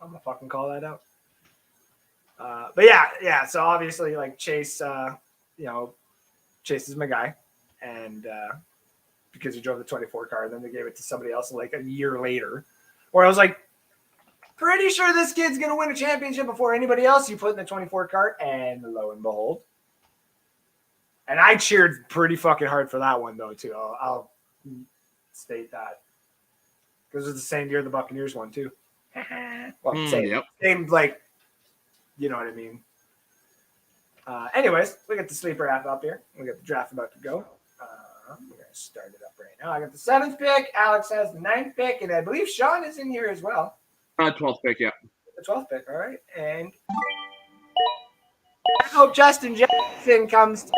I'm gonna fucking call that out. But yeah. So obviously, like Chase, Chase is my guy, and because he drove the 24 car, then they gave it to somebody else like a year later, where I was like, pretty sure this kid's gonna win a championship before anybody else you put in the 24 car, and lo and behold. And I cheered pretty fucking hard for that one though too. I'll state that because it's the same year the Buccaneers won too. Well, same like. You know what I mean? Anyways, we got the sleeper app up here. We got the draft about to go. We're going to start it up right now. I got the 7th pick. Alex has the 9th pick. And I believe Sean is in here as well. 12th pick, yeah. The 12th pick, all right. And I hope Justin Jackson comes.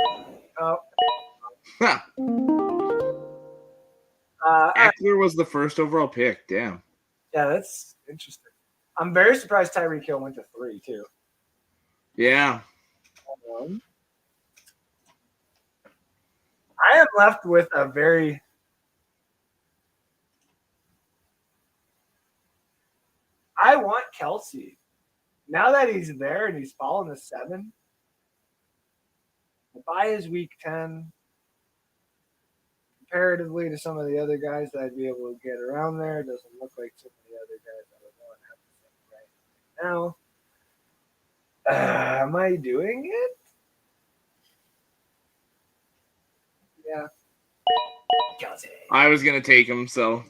Eckler was the first overall pick. Damn. Yeah, that's interesting. I'm very surprised Tyreek Hill went to 3, too. Yeah. I am left with a very I want Kelsey. Now that he's there and he's fallen to 7, by his week 10, comparatively to some of the other guys that I'd be able to get around there, it doesn't look like some of the other guys I would want to have right now. Am I doing it? Yeah. Kelsey. I was going to take him, so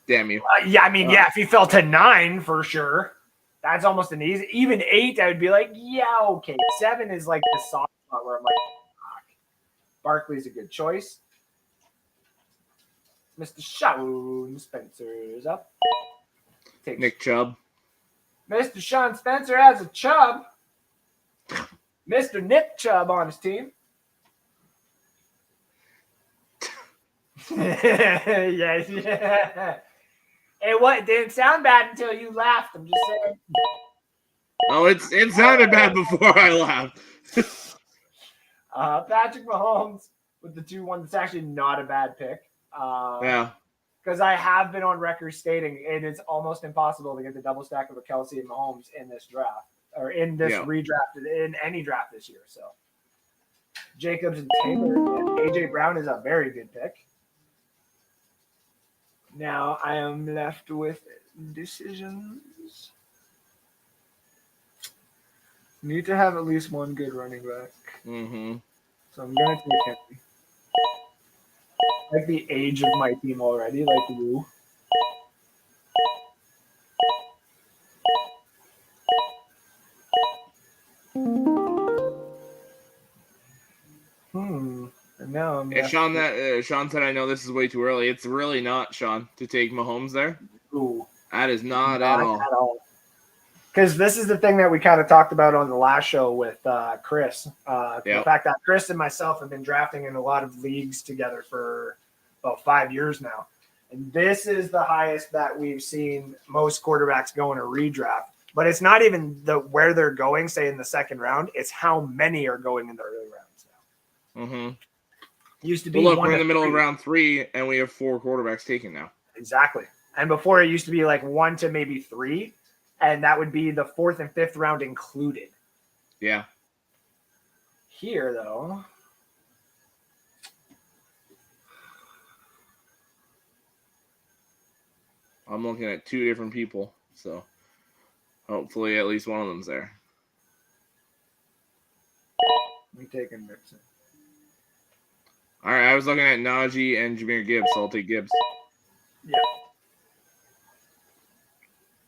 damn you. If he fell to 9 for sure, that's almost an easy. Even 8, I would be like, yeah, okay. 7 is like the soft spot where I'm like, fuck. Barkley's a good choice. Mr. Sean Spencer's up. Nick Chubb. Mr. Sean Spencer has a Chubb. Mr. Nick Chubb on his team. yeah. It didn't sound bad until you laughed. I'm just saying. Oh, it sounded bad before I laughed. Patrick Mahomes with the 2-1. That's actually not a bad pick. Yeah. Because I have been on record stating it is almost impossible to get the double stack of a Kelsey and Mahomes in this draft or in this redrafted in any draft this year. So Jacobs and Taylor and AJ Brown is a very good pick. Now I am left with decisions. Need to have at least one good running back. Mm-hmm. So I'm gonna take Henry. I like the age of my team already, like Woo. And now I'm Yeah, Sean. Sean said, "I know this is way too early." It's really not, Sean, to take Mahomes there. Ooh, That is not at all. Because this is the thing that we kind of talked about on the last show with Chris. The fact that Chris and myself have been drafting in a lot of leagues together for about 5 years now. And this is the highest that we've seen most quarterbacks go in a redraft. But it's not even where they're going, say, in the second round. It's how many are going in the early rounds now. Mm-hmm. Used to be look, we're in the middle of round 3, and we have 4 quarterbacks taken now. Exactly. And before it used to be like 1 to maybe 3. And that would be the 4th and 5th round included. Yeah. Here, though, I'm looking at 2 different people, so hopefully at least one of them's there. I'm taking Mixon. All right, I was looking at Najee and Jahmyr Gibbs, so I'll take Gibbs. Yeah.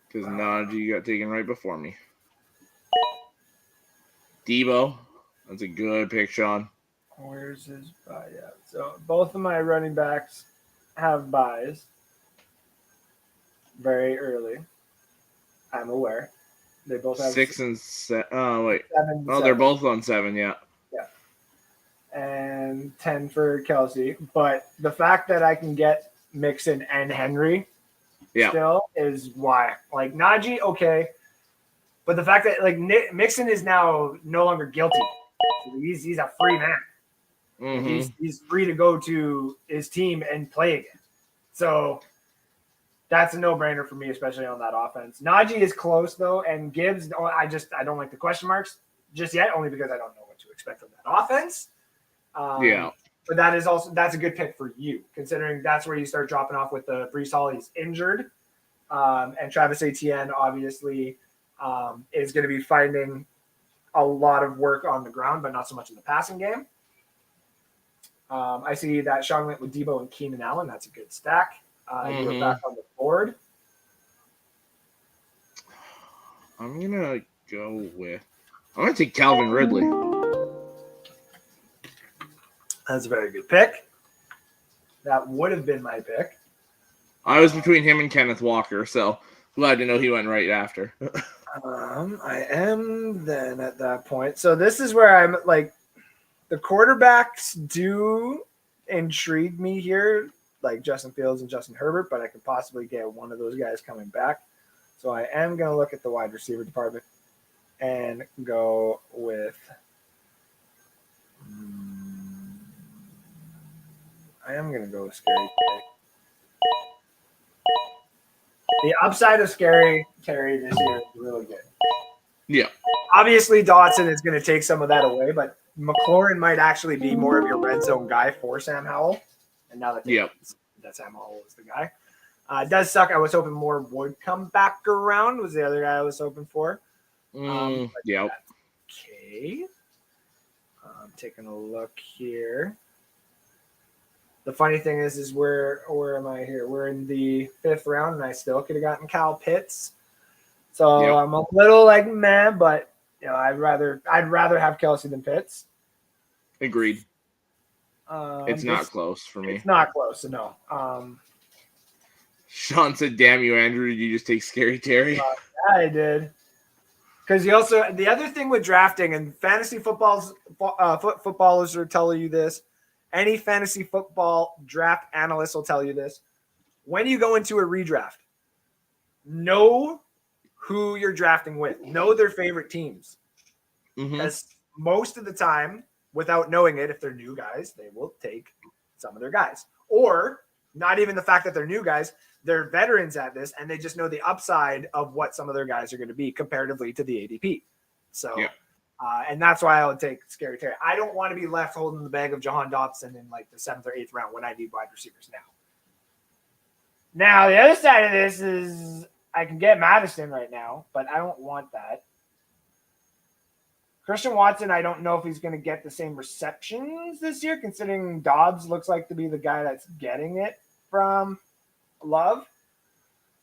Because Najee got taken right before me. Debo. That's a good pick, Sean. Where's his buy at? So both of my running backs have buys very early. I'm aware. They both have 6 and 7. Oh, wait. 7. Oh, they're both on 7, yeah. Yeah. And 10 for Kelsey. But the fact that I can get Mixon and Henry still is why. Like Najee, okay. But the fact that like Mixon is now no longer guilty. He's a free man. Mm-hmm. He's free to go to his team and play again. So that's a no-brainer for me, especially on that offense. Najee is close though, and Gibbs, I don't like the question marks just yet, only because I don't know what to expect from that offense. But that's a good pick for you, considering that's where you start dropping off with the Breece Hall. He's injured, and Travis Etienne obviously is going to be finding a lot of work on the ground, but not so much in the passing game. I see that Sean went with Debo and Keenan Allen. That's a good stack. You're back on the board. I'm going to take Calvin Ridley. That's a very good pick. That would have been my pick. I was between him and Kenneth Walker, so glad to know he went right after. I am then at that point. So this is where I'm like, the quarterbacks do intrigue me here, like Justin Fields and Justin Herbert, but I could possibly get one of those guys coming back. So I am going to look at the wide receiver department and go with I am going to go with Scary Terry. The upside of Scary Terry this year is really good. Yeah. Obviously, Dotson is going to take some of that away, but McLaurin might actually be more of your red zone guy for Sam Howell. And now that Sam Howell is the guy. It does suck. I was hoping more would come back around, was the other guy I was hoping for. Yeah. Okay. I'm taking a look here. The funny thing is where am I here? We're in the 5th round, and I still could have gotten Kyle Pitts. So I'm a little like meh, but you know, I'd rather have Kelsey than Pitts. Agreed. It's not close for me. It's not close, so no. Sean said, "Damn you, Andrew! Did you just take Scary Terry?" I did. Because you also the other thing with drafting and fantasy footballers will tell you this. Any fantasy football draft analyst will tell you this. When you go into a redraft, know who you're drafting with. Know their favorite teams. Because most of the time, without knowing it, if they're new guys, they will take some of their guys. Or not even the fact that they're new guys, they're veterans at this, and they just know the upside of what some of their guys are going to be comparatively to the ADP. So, and that's why I would take Scary Terry. I don't want to be left holding the bag of Jahan Dotson in like the 7th or 8th round when I need wide receivers now. Now, the other side of this is I can get Madison right now, but I don't want that. Christian Watson, I don't know if he's going to get the same receptions this year, considering Dobbs looks like to be the guy that's getting it from Love.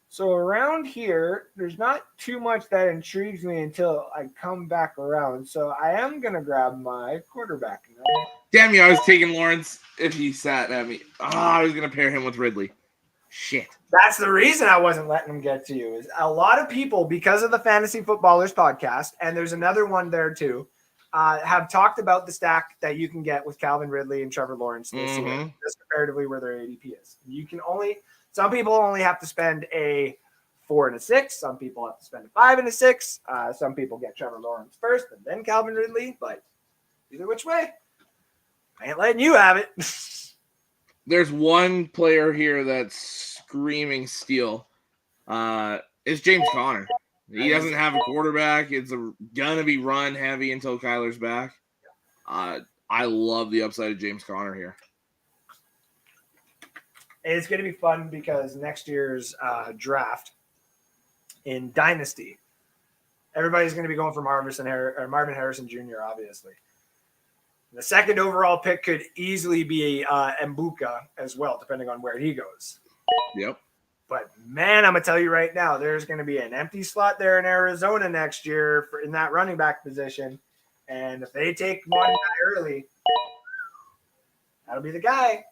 So around here, there's not too much that intrigues me until I come back around. So I am going to grab my quarterback. Damn you, I was taking Lawrence if he sat at me. I was going to pair him with Ridley. Shit. That's the reason I wasn't letting him get to you. Is a lot of people, because of the Fantasy Footballers podcast, and there's another one there too, have talked about the stack that you can get with Calvin Ridley and Trevor Lawrence this year, just comparatively where their ADP is. You can some people only have to spend a 4 and a 6. Some people have to spend a 5 and a 6. Some people get Trevor Lawrence first and then Calvin Ridley. But either which way, I ain't letting you have it. There's one player here that's screaming steal. It's James Conner. He doesn't have a quarterback. It's gonna be run heavy until Kyler's back. I love the upside of James Conner here. It's going to be fun because next year's draft in Dynasty, everybody's going to be going for Marvin Harrison Jr., obviously. The second overall pick could easily be Mbuka as well, depending on where he goes. Yep. But, man, I'm going to tell you right now, there's going to be an empty slot there in Arizona next year in that running back position. And if they take one guy early, that'll be the guy.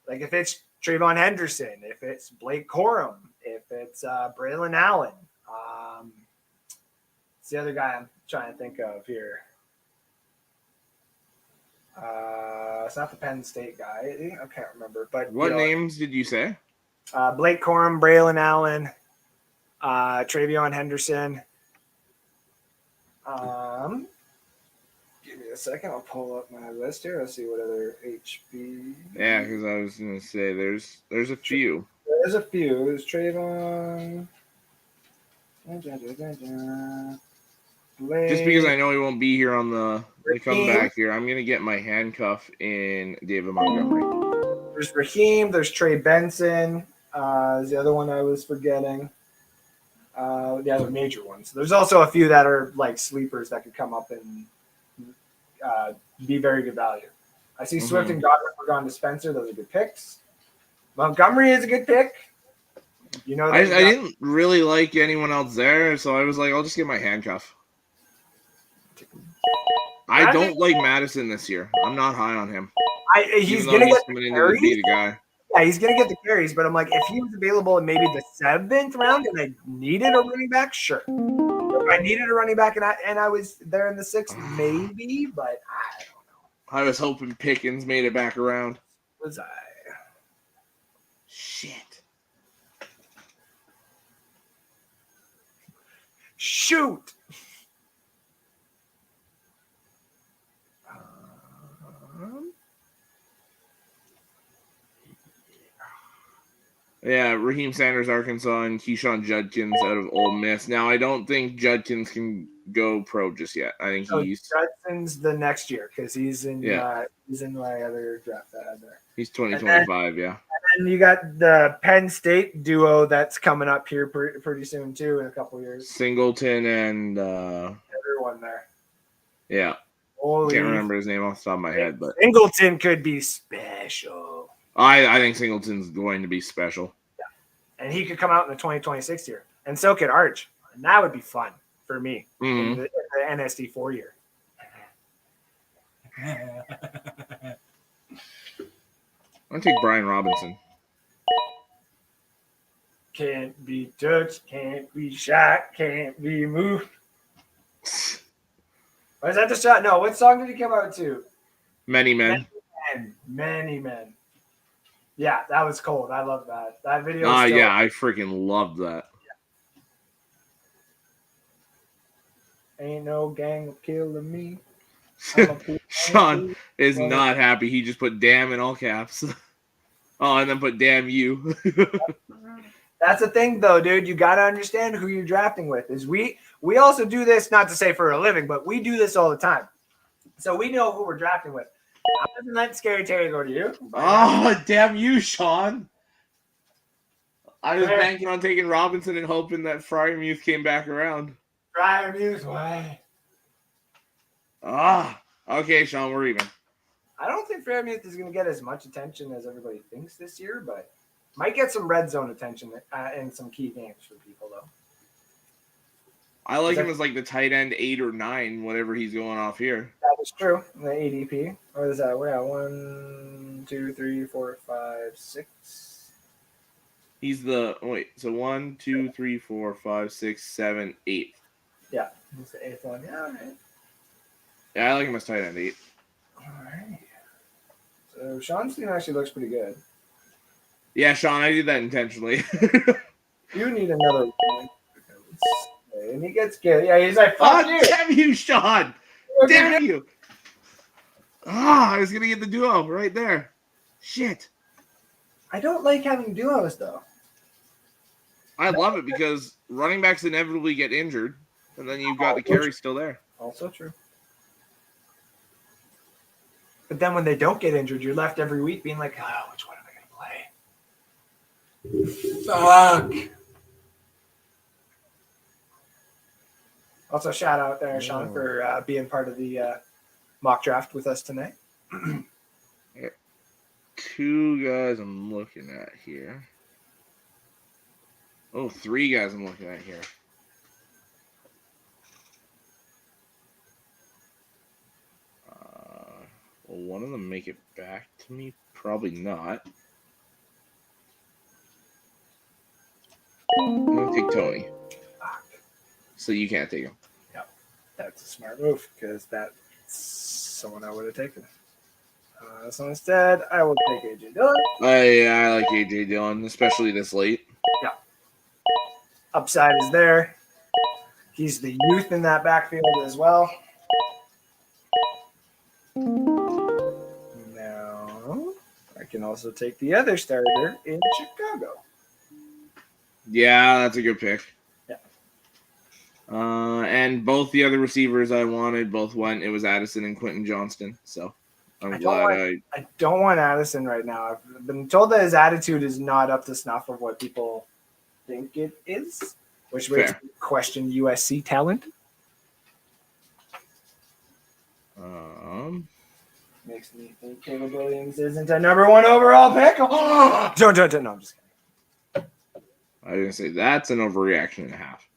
Like if it's Trayvon Henderson, if it's Blake Corum, if it's Braylon Allen. It's the other guy I'm trying to think of here. It's not the Penn State guy. I can't remember. But what names did you say? Blake Corum, Braylon Allen, Trayvon Henderson. Give me a second. I'll pull up my list here. Let's see what other HB. Yeah, because I was going to say there's a few. There's a few. There's Trayvon. Blake. Just because I know he won't be here on the comeback here, I'm going to get my handcuff in David Montgomery. There's Raheem. There's Trey Benson. Is the other one I was forgetting. The other major ones. There's also a few that are like sleepers that could come up and be very good value. I see Swift and Godwin were gone to Spencer. Those are good picks. Montgomery is a good pick. You know, I didn't really like anyone else there, so I was like, I'll just get my handcuff. I don't like Madison this year. I'm not high on him. He's going to get coming in to be the guy. Yeah, he's going to get the carries, but I'm like, if he was available in maybe the 7th round and I needed a running back, sure. If I needed a running back and I was there in the 6th, maybe, but I don't know. I was hoping Pickens made it back around. Was I? Shit. Shoot. Yeah, Raheem Sanders, Arkansas, and Keyshawn Judkins out of Ole Miss. Now, I don't think Judkins can go pro just yet. I think he's Judson's the next year because he's in my other draft that I had there. He's 2025, yeah. And you got the Penn State duo that's coming up here pretty soon too in a couple years. Singleton and everyone there. Yeah. Holy Can't remember his name off the top of my head, but Singleton could be special. I think Singleton's going to be special. Yeah. And he could come out in the 2026 year. And so could Arch. And that would be fun for me in the NSD 4 year. I'm going to take Brian Robinson. Can't be touched, can't be shot, can't be moved. Was that the shot? No, what song did he come out to? Many Men. Many Men. Yeah, that was cold. I love that. That video. Yeah, I freaking loved that. Yeah. Ain't no gang killing me. Sean is not happy. He just put damn in all caps. Oh, and then put damn you. That's the thing, though, dude. You got to understand who you're drafting with. Is we also do this, not to say for a living, but we do this all the time. So we know who we're drafting with. I wasn't letting Scary Terry go to you. Oh, damn you, Sean. I was banking on taking Robinson and hoping that Fryermuth came back around. Fryermuth, why? Okay, Sean, we're even. I don't think Fairmouth is going to get as much attention as everybody thinks this year, but might get some red zone attention in some key games for people, though. I like him as like the tight end 8 or 9, whatever he's going off here. That is true. The ADP. What is that? We're at 1, 2, 3, 4, 5, 6. He's the so 1, 2, 3, 4, 5, 6, 7, 8. Yeah, he's the 8th one. Yeah, all right. Yeah, I like him as tight end 8. All right. So Sean's team actually looks pretty good. Yeah, Sean, I did that intentionally. You need another one. And he gets good. Yeah, he's like, fuck you. Damn you, Sean! Damn you! I was gonna get the duo right there. Shit. I don't like having duos, though. I love it because running backs inevitably get injured, and then you've got the carry still there. Also true. But then when they don't get injured, you're left every week being like, oh, which one am I going to play? Fuck. Also, shout out there, Sean, for being part of the mock draft with us tonight. 2 guys I'm looking at here. Oh, 3 guys I'm looking at here. Will one of them make it back to me? Probably not. I'm going to take Tony. So you can't take him. Yep. That's a smart move because that's someone I would have taken. So instead, I will take AJ Dillon. I like AJ Dillon, especially this late. Yeah. Upside is there. He's the youth in that backfield as well. Now, I can also take the other starter in Chicago. Yeah, that's a good pick. Yeah. And both the other receivers I wanted both went. It was Addison and Quentin Johnston. So I'm glad I don't want Addison right now. I've been told that his attitude is not up to snuff of what people think it is, which makes me question USC talent. Makes me think Caleb Williams isn't a number 1 overall pick. Don't. No, I'm just kidding. I was gonna say that's an overreaction and a half.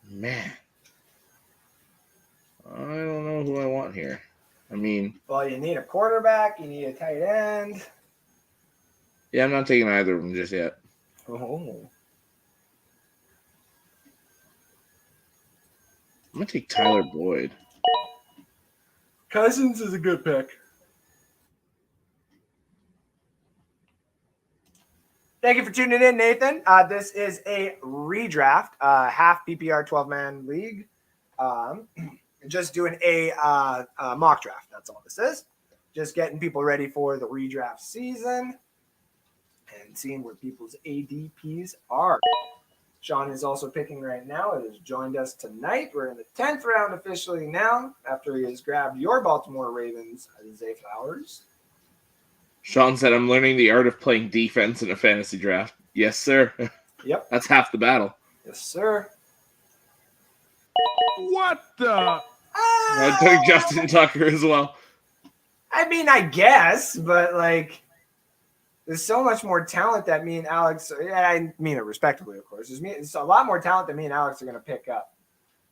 Man, I don't know who I want here. I mean, well, you need a quarterback, you need a tight end. Yeah, I'm not taking either of them just yet. Oh. I'm gonna take Tyler Boyd. Cousins is a good pick. Thank you for tuning in, Nathan. This is a redraft, half PPR 12-man league. Just doing a mock draft. That's all this is. Just getting people ready for the redraft season and seeing where people's ADPs are. Sean is also picking right now. It has joined us tonight. We're in the 10th round officially now after he has grabbed your Baltimore Ravens, Zay Flowers. Sean said, I'm learning the art of playing defense in a fantasy draft. Yes, sir. Yep. That's half the battle. Yes, sir. What the? I took Justin Tucker as well. I mean, I guess, but like, there's so much more talent that me and Alex, and I mean it respectably, of course. There's a lot more talent that me and Alex are going to pick up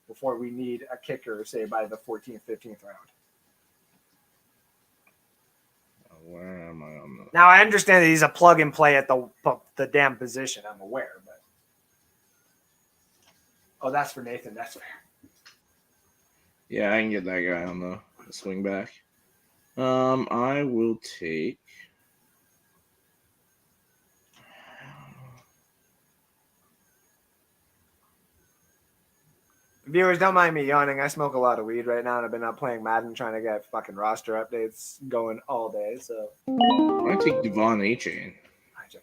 before we need a kicker, say, by the 14th, 15th round. Where am I on the... Now, I understand that he's a plug and play at the damn position. I'm aware, but. Oh, that's for Nathan. That's fair. Yeah, I can get that guy on the swing back. I will take... Viewers, don't mind me yawning. I smoke a lot of weed right now, and I've been out playing Madden trying to get fucking roster updates going all day. So I'm going to take Devon A-Chain.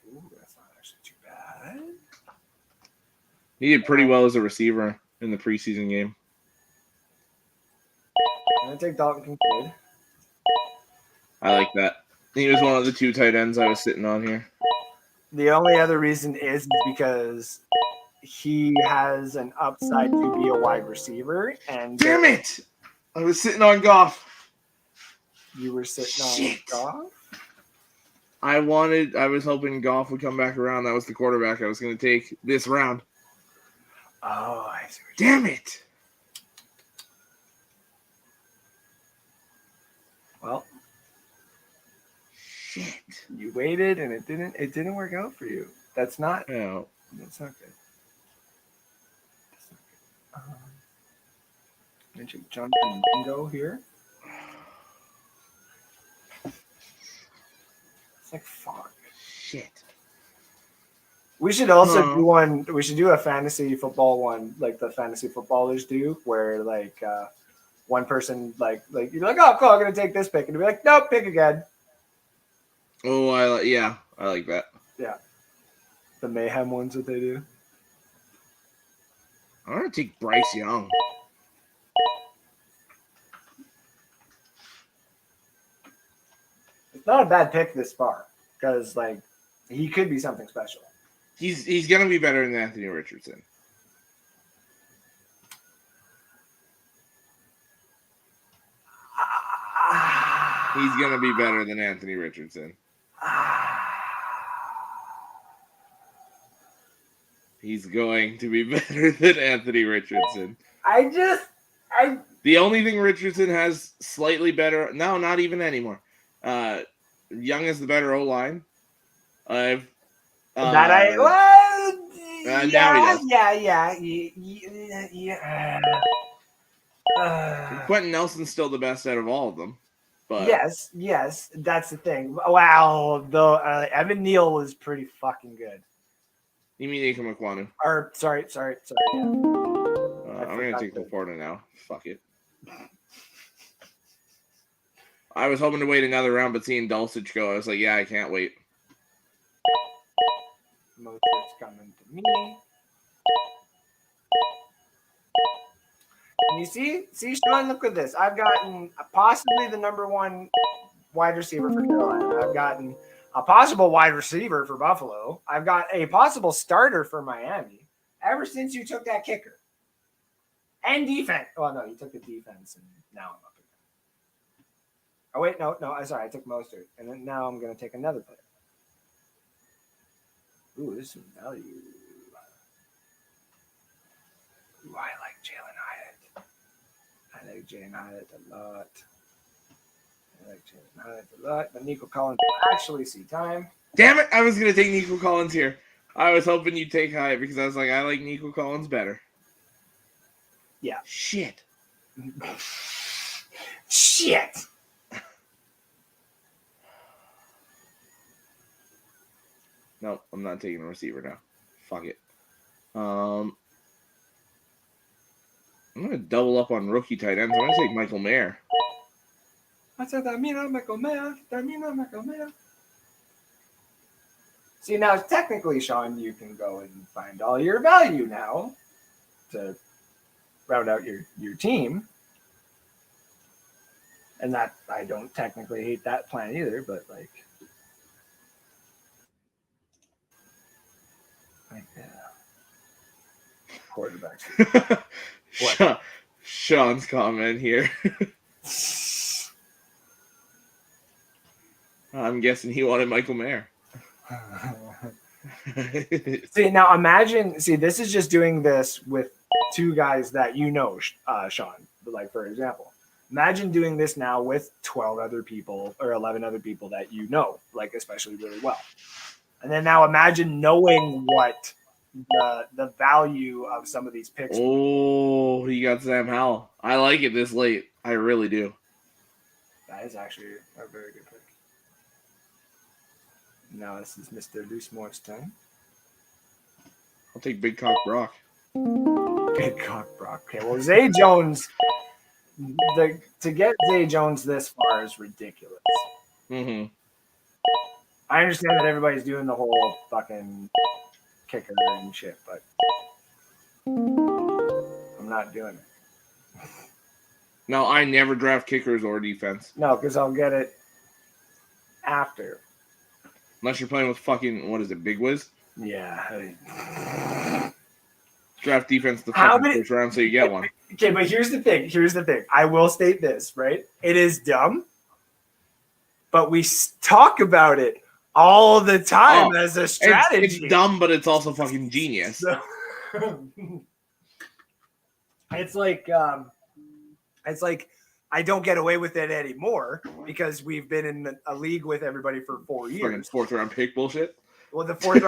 Ooh, that's not actually too bad. He did pretty well as a receiver in the preseason game. I'm going to take Dalton Kincaid. I like that. He was one of the 2 tight ends I was sitting on here. The only other reason is because he has an upside to be a wide receiver, and Damn it! I was sitting on Goff. you were sitting Shit. on Goff. I was hoping Goff would come back around. That was the quarterback I was going to take this round. Oh, I see. Damn it! Well, Shit. you waited, and it didn't work out for you. That's not No. That's not good. I should jump in bingo here. It's like fuck. Shit. We should also No. do one. We should do a fantasy football one, like the fantasy footballers do, where like one person like you're like, oh cool, I'm gonna take this pick, and be like, nope, pick again. Oh, I like that. Yeah, the mayhem ones that they do. I'm going to take Bryce Young. It's not a bad pick this far because like he could be something special. He's going to be better than Anthony Richardson. He's going to be better than Anthony Richardson. He's going to be better than Anthony Richardson. The only thing Richardson has slightly better, no, not even anymore. Young is the better O-line. Now he does. Quentin Nelson's still the best out of all of them. But Yes, that's the thing. Wow, though Evan Neal was pretty fucking good. You mean Ika McQuanu? Or sorry. Yeah. I'm gonna take Laporta now. Fuck it. I was hoping to wait another round, but seeing Dulcich go, I was like, yeah, I can't wait. Most it's coming to me. And you see, Sean, look at this. I've gotten possibly the number one wide receiver for Carolina. I've gotten a possible wide receiver for Buffalo. I've got a possible starter for Miami ever since you took that kicker. And defense. Well, no, you took the defense, and now I'm up again. Oh, wait, no, I'm sorry. I took Mostert, and then now I'm going to take another player. Ooh, this is some value. Ooh, I like Jalen Hyatt. I like Jalen Hyatt a lot. But Nico Collins will actually see time. Damn it! I was gonna take Nico Collins here. I was hoping you'd take Hyatt because I was like, I like Nico Collins better. Yeah. Shit. Shit. No, I'm not taking a receiver now. Fuck it. I'm gonna double up on rookie tight ends. I'm gonna take Michael Mayer. Michael Mayer. See, now technically, Sean, you can go and find all your value now to round out your team. And that, I don't technically hate that plan either, but like quarterbacks. What? Sean's comment here. I'm guessing he wanted Michael Mayer. See, now imagine, this is just doing this with two guys that you know, Sean. Like, for example, imagine doing this now with 12 other people or 11 other people that you know, like, especially really well. And then now imagine knowing what the value of some of these picks. Oh, he got Sam Howell. I like it this late. I really do. That is actually a very good pick. Now this is Mr. Loosemore's turn. I'll take Big Cock Brock. Big Cock Brock. Okay, well, Zay Jones, to get Zay Jones this far is ridiculous. Mm-hmm. I understand that everybody's doing the whole fucking kicker and shit, but I'm not doing it. No, I never draft kickers or defense. No, because I'll get it after. Unless you're playing with fucking, what is it, Big Wiz? Yeah. Draft defense the How fucking many- first round so you get one. Okay, but here's the thing. I will state this, right? It is dumb, but we talk about it all the time as a strategy. It's dumb, but it's also fucking genius. So, it's like I don't get away with it anymore because we've been in a league with everybody for 4 Fucking years. fourth round pick bullshit. Well, the fourth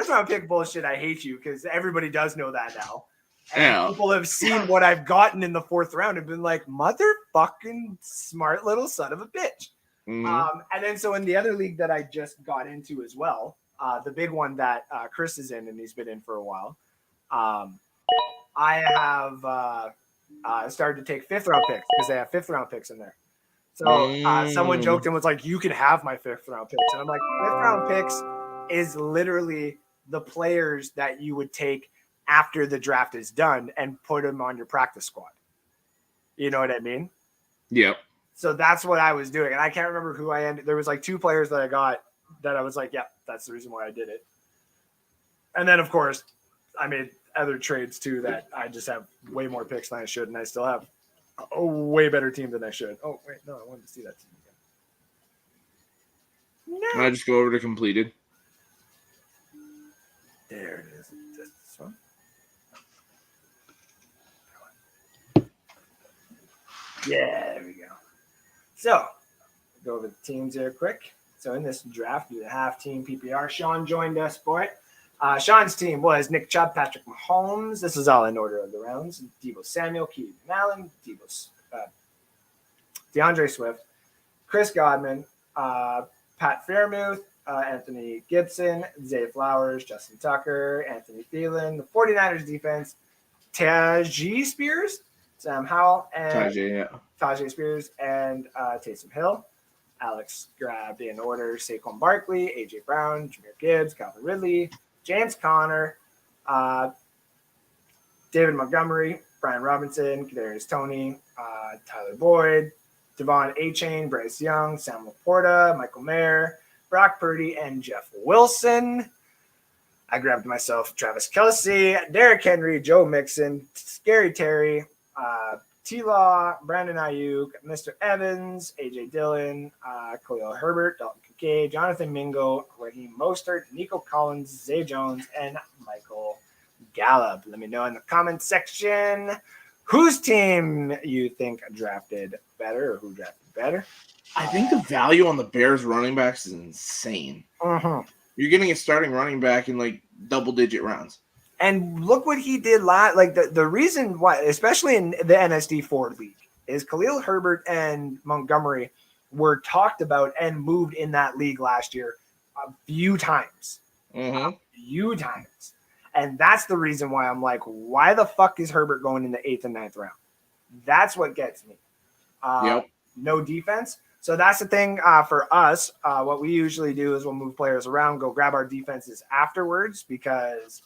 round pick bullshit, I hate you because everybody does know that now. And Yeah. people have seen what I've gotten in the fourth round and been like, motherfucking smart little son of a bitch. Mhm. And then so in the other league that I just got into as well, the big one that Chris is in and he's been in for a while, I have started to take fifth round picks because they have fifth round picks in there. So someone joked and was like, you can have my fifth round picks. And I'm like, fifth round picks is literally the players that you would take after the draft is done and put them on your practice squad. You know what I mean? Yep. So that's what I was doing. And I can't remember who I ended. There was like 2 players that I got that I was like, yeah, that's the reason why I did it. And then, of course, I made other trades too that I just have way more picks than I should. And I still have a way better team than I should. Oh, wait, no, I wanted to see that team again. No. I just go over to completed. There it is. This one. Yeah, there we go. So, go over the teams here quick. So, in this draft, we do the half team PPR. Sean joined us for it. Sean's team was Nick Chubb, Patrick Mahomes. This is all in order of the rounds. Deebo Samuel, Keenan Allen, DeAndre Swift, Chris Godwin, Pat Fairmouth, Anthony Gibson, Zay Flowers, Justin Tucker, Anthony Thielen, the 49ers defense, Tajee Spears, Sam Howell, and Tajay Spears, and Taysom Hill. Alex grabbed in order Saquon Barkley, A.J. Brown, Jahmyr Gibbs, Calvin Ridley, James Conner, David Montgomery, Brian Robinson, Kadarius Toney, Tyler Boyd, Devon Achane, Bryce Young, Sam Laporta, Michael Mayer, Brock Purdy, and Jeff Wilson. I grabbed myself Travis Kelce, Derrick Henry, Joe Mixon, Scary Terry, T-Law, Brandon Ayuk, Mr. Evans, A.J. Dillon, Khalil Herbert, Dalton Kincaid, Jonathan Mingo, Raheem Mostert, Nico Collins, Zay Jones, and Michael Gallup. Let me know in the comments section whose team you think drafted better or who drafted better. I think the value on the Bears running backs is insane. Uh-huh. You're getting a starting running back in like double-digit rounds. And look what he did last. Like the reason why, especially in the NSD Ford League, is Khalil Herbert and Montgomery were talked about and moved in that league last year a few times. Mm-hmm. A few times. And that's the reason why I'm like, why the fuck is Herbert going in the 8th and 9th round? That's what gets me. No defense. So that's the thing for us. What we usually do is we'll move players around, go grab our defenses afterwards, because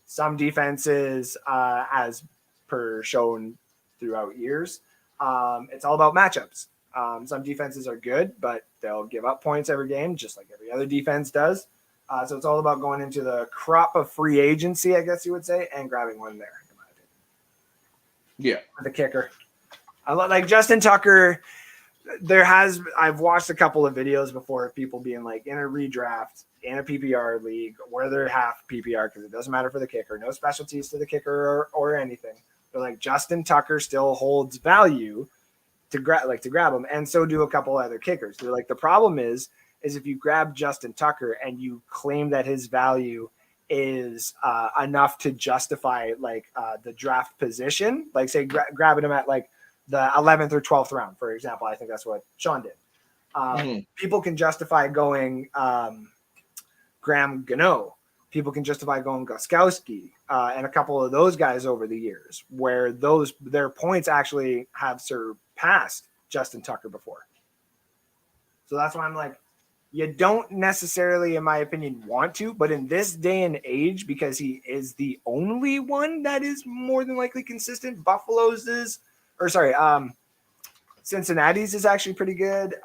some defenses, as per shown throughout years, it's all about matchups. Some defenses are good, but they'll give up points every game, just like every other defense does. So it's all about going into the crop of free agency, I guess you would say, and grabbing one there, in my opinion. Yeah. The kicker. I like Justin Tucker. I've watched a couple of videos before of people being like, in a redraft, in a PPR league, where they're half PPR, because it doesn't matter for the kicker, no specialties to the kicker or anything. They're like, Justin Tucker still holds value to grab him, and so do a couple other kickers. They're like, the problem is if you grab Justin Tucker and you claim that his value is enough to justify the draft position, like say grabbing him at like the 11th or 12th round, for example. I think that's what Sean did. People can justify going Graham Gano. People can justify going Gostkowski and a couple of those guys over the years, where their points actually have surpassed Justin Tucker before. So that's why I'm like, you don't necessarily, in my opinion, want to, but in this day and age, because he is the only one that is more than likely consistent, Cincinnati's is actually pretty good.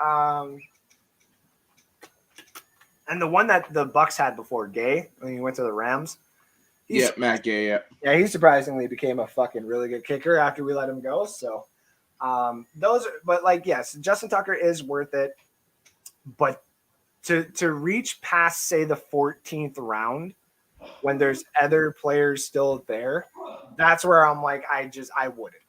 And the one that the Bucks had before, Gay, when he went to the Rams. Yeah, Matt Gay. Yeah. Yeah, he surprisingly became a fucking really good kicker after we let him go. So but like, yes, Justin Tucker is worth it. But to reach past, say, the 14th round when there's other players still there, that's where I'm like, I wouldn't.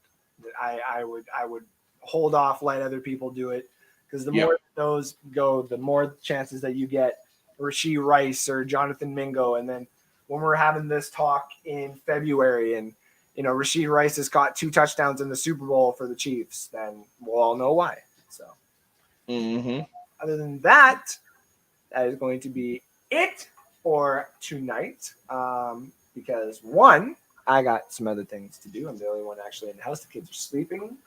I would hold off, let other people do it, because the more those go, the more chances that you get Rashee Rice or Jonathan Mingo. And then when we're having this talk in February and Rashee Rice has caught 2 touchdowns in the Super Bowl for the Chiefs, then we'll all know why. So other than that, that is going to be it for tonight. Because one, I got some other things to do. I'm the only one actually in the house. The kids are sleeping.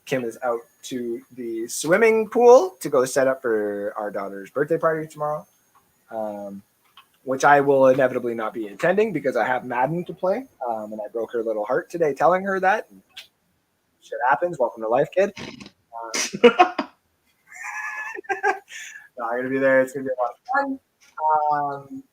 Kim is out to the swimming pool to go set up for our daughter's birthday party tomorrow, which I will inevitably not be attending because I have Madden to play. And I broke her little heart today telling her that. Shit happens. Welcome to life, kid. No, I'm going to be there. It's going to be a lot of fun.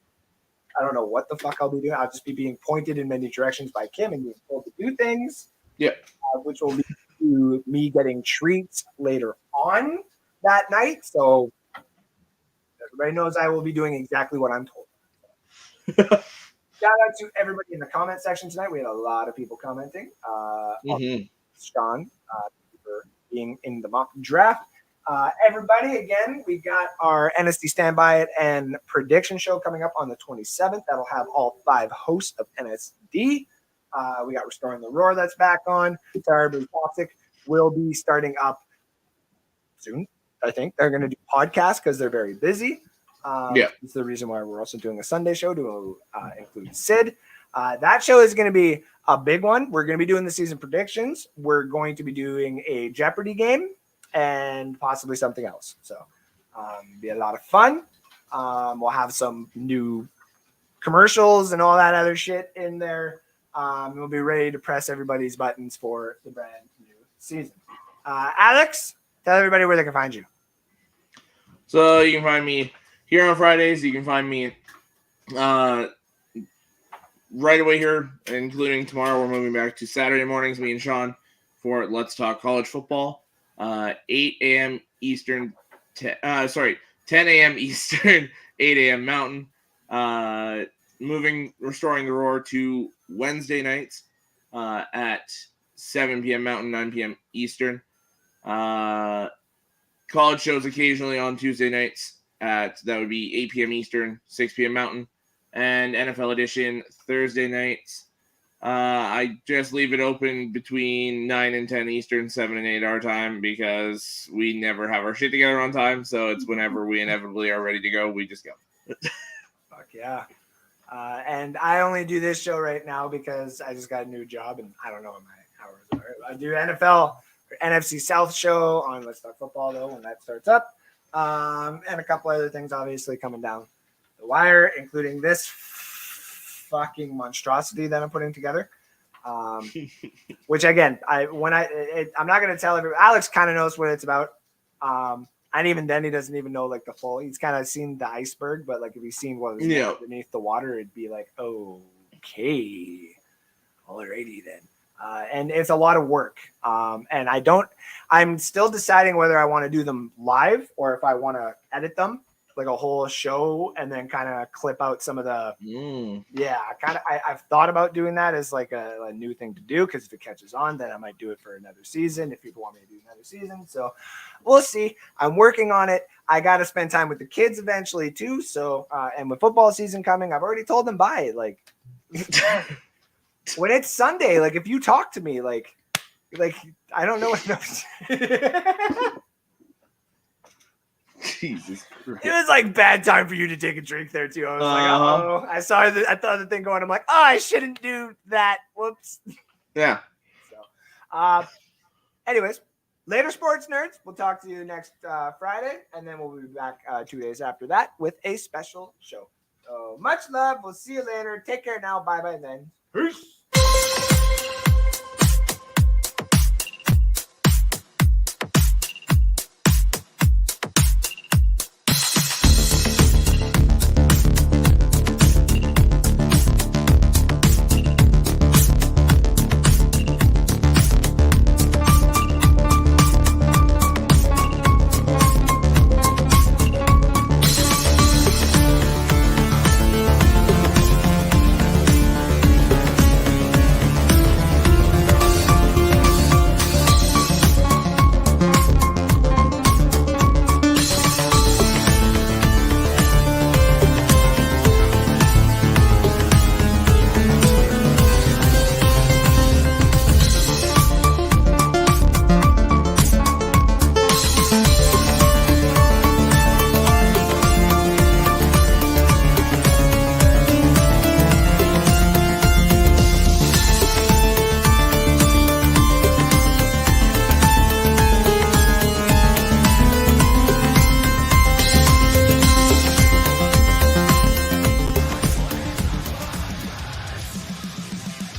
I don't know what the fuck I'll be doing. I'll just be being pointed in many directions by Kim and being told to do things. Yeah. Which will lead to me getting treats later on that night. So everybody knows I will be doing exactly what I'm told. Shout out to everybody in the comment section tonight. We had a lot of people commenting. Sean, for being in the mock draft. Everybody, again, we got our NSD Standby It and prediction show coming up on the 27th. That'll have all 5 hosts of NSD. We got Restoring the Roar that's back on. Terribly Toxic will be starting up soon. I think they're going to do podcasts because they're very busy. It's the reason why we're also doing a Sunday show to include Sid. That show is going to be a big one. We're going to be doing the season predictions. We're going to be doing a Jeopardy game and possibly something else. So be a lot of fun. We'll have some new commercials and all that other shit in there. We'll be ready to press everybody's buttons for the brand new season. Alex, tell everybody where they can find you. So you can find me here on Fridays. You can find me right away here, including tomorrow. We're moving back to Saturday mornings, me and Sean, for Let's Talk College Football. 8 a.m. Eastern, 10 a.m. Eastern, 8 a.m. Mountain. Restoring the Roar to Wednesday nights at 7 p.m. Mountain, 9 p.m. Eastern. College shows occasionally on Tuesday nights that would be 8 p.m. Eastern, 6 p.m. Mountain. And NFL Edition Thursday nights. I just leave it open between 9 and 10 Eastern, 7 and 8 our time, because we never have our shit together on time. So it's whenever we inevitably are ready to go, we just go. Fuck yeah. And I only do this show right now because I just got a new job and I don't know what my hours are. I do NFL or NFC South show on Let's Talk Football, though, when that starts up. And a couple other things obviously coming down the wire, including this fucking monstrosity that I'm putting together. Which again, I'm not going to tell everybody. Alex kind of knows what it's about. And even then, he doesn't even know like the full. He's kind of seen the iceberg, but like if he's seen what was beneath the water, it'd be like, okay, alrighty then. And it's a lot of work. And I'm still deciding whether I want to do them live or if I want to edit them like a whole show and then kind of clip out some of the, I've thought about doing that as like a new thing to do. Cause if it catches on, then I might do it for another season if people want me to do another season. So we'll see. I'm working on it. I got to spend time with the kids eventually too. So, and with football season coming, I've already told them bye. Like when it's Sunday, like if you talk to me, like I don't know what else. Jesus Christ. It was like bad time for you to take a drink there too. I was like, oh, I thought the thing going. I'm like, oh, I shouldn't do that. Whoops. Yeah. So, anyways, later, sports nerds. We'll talk to you next Friday, and then we'll be back 2 days after that with a special show. So much love. We'll see you later. Take care now. Bye bye then. Peace.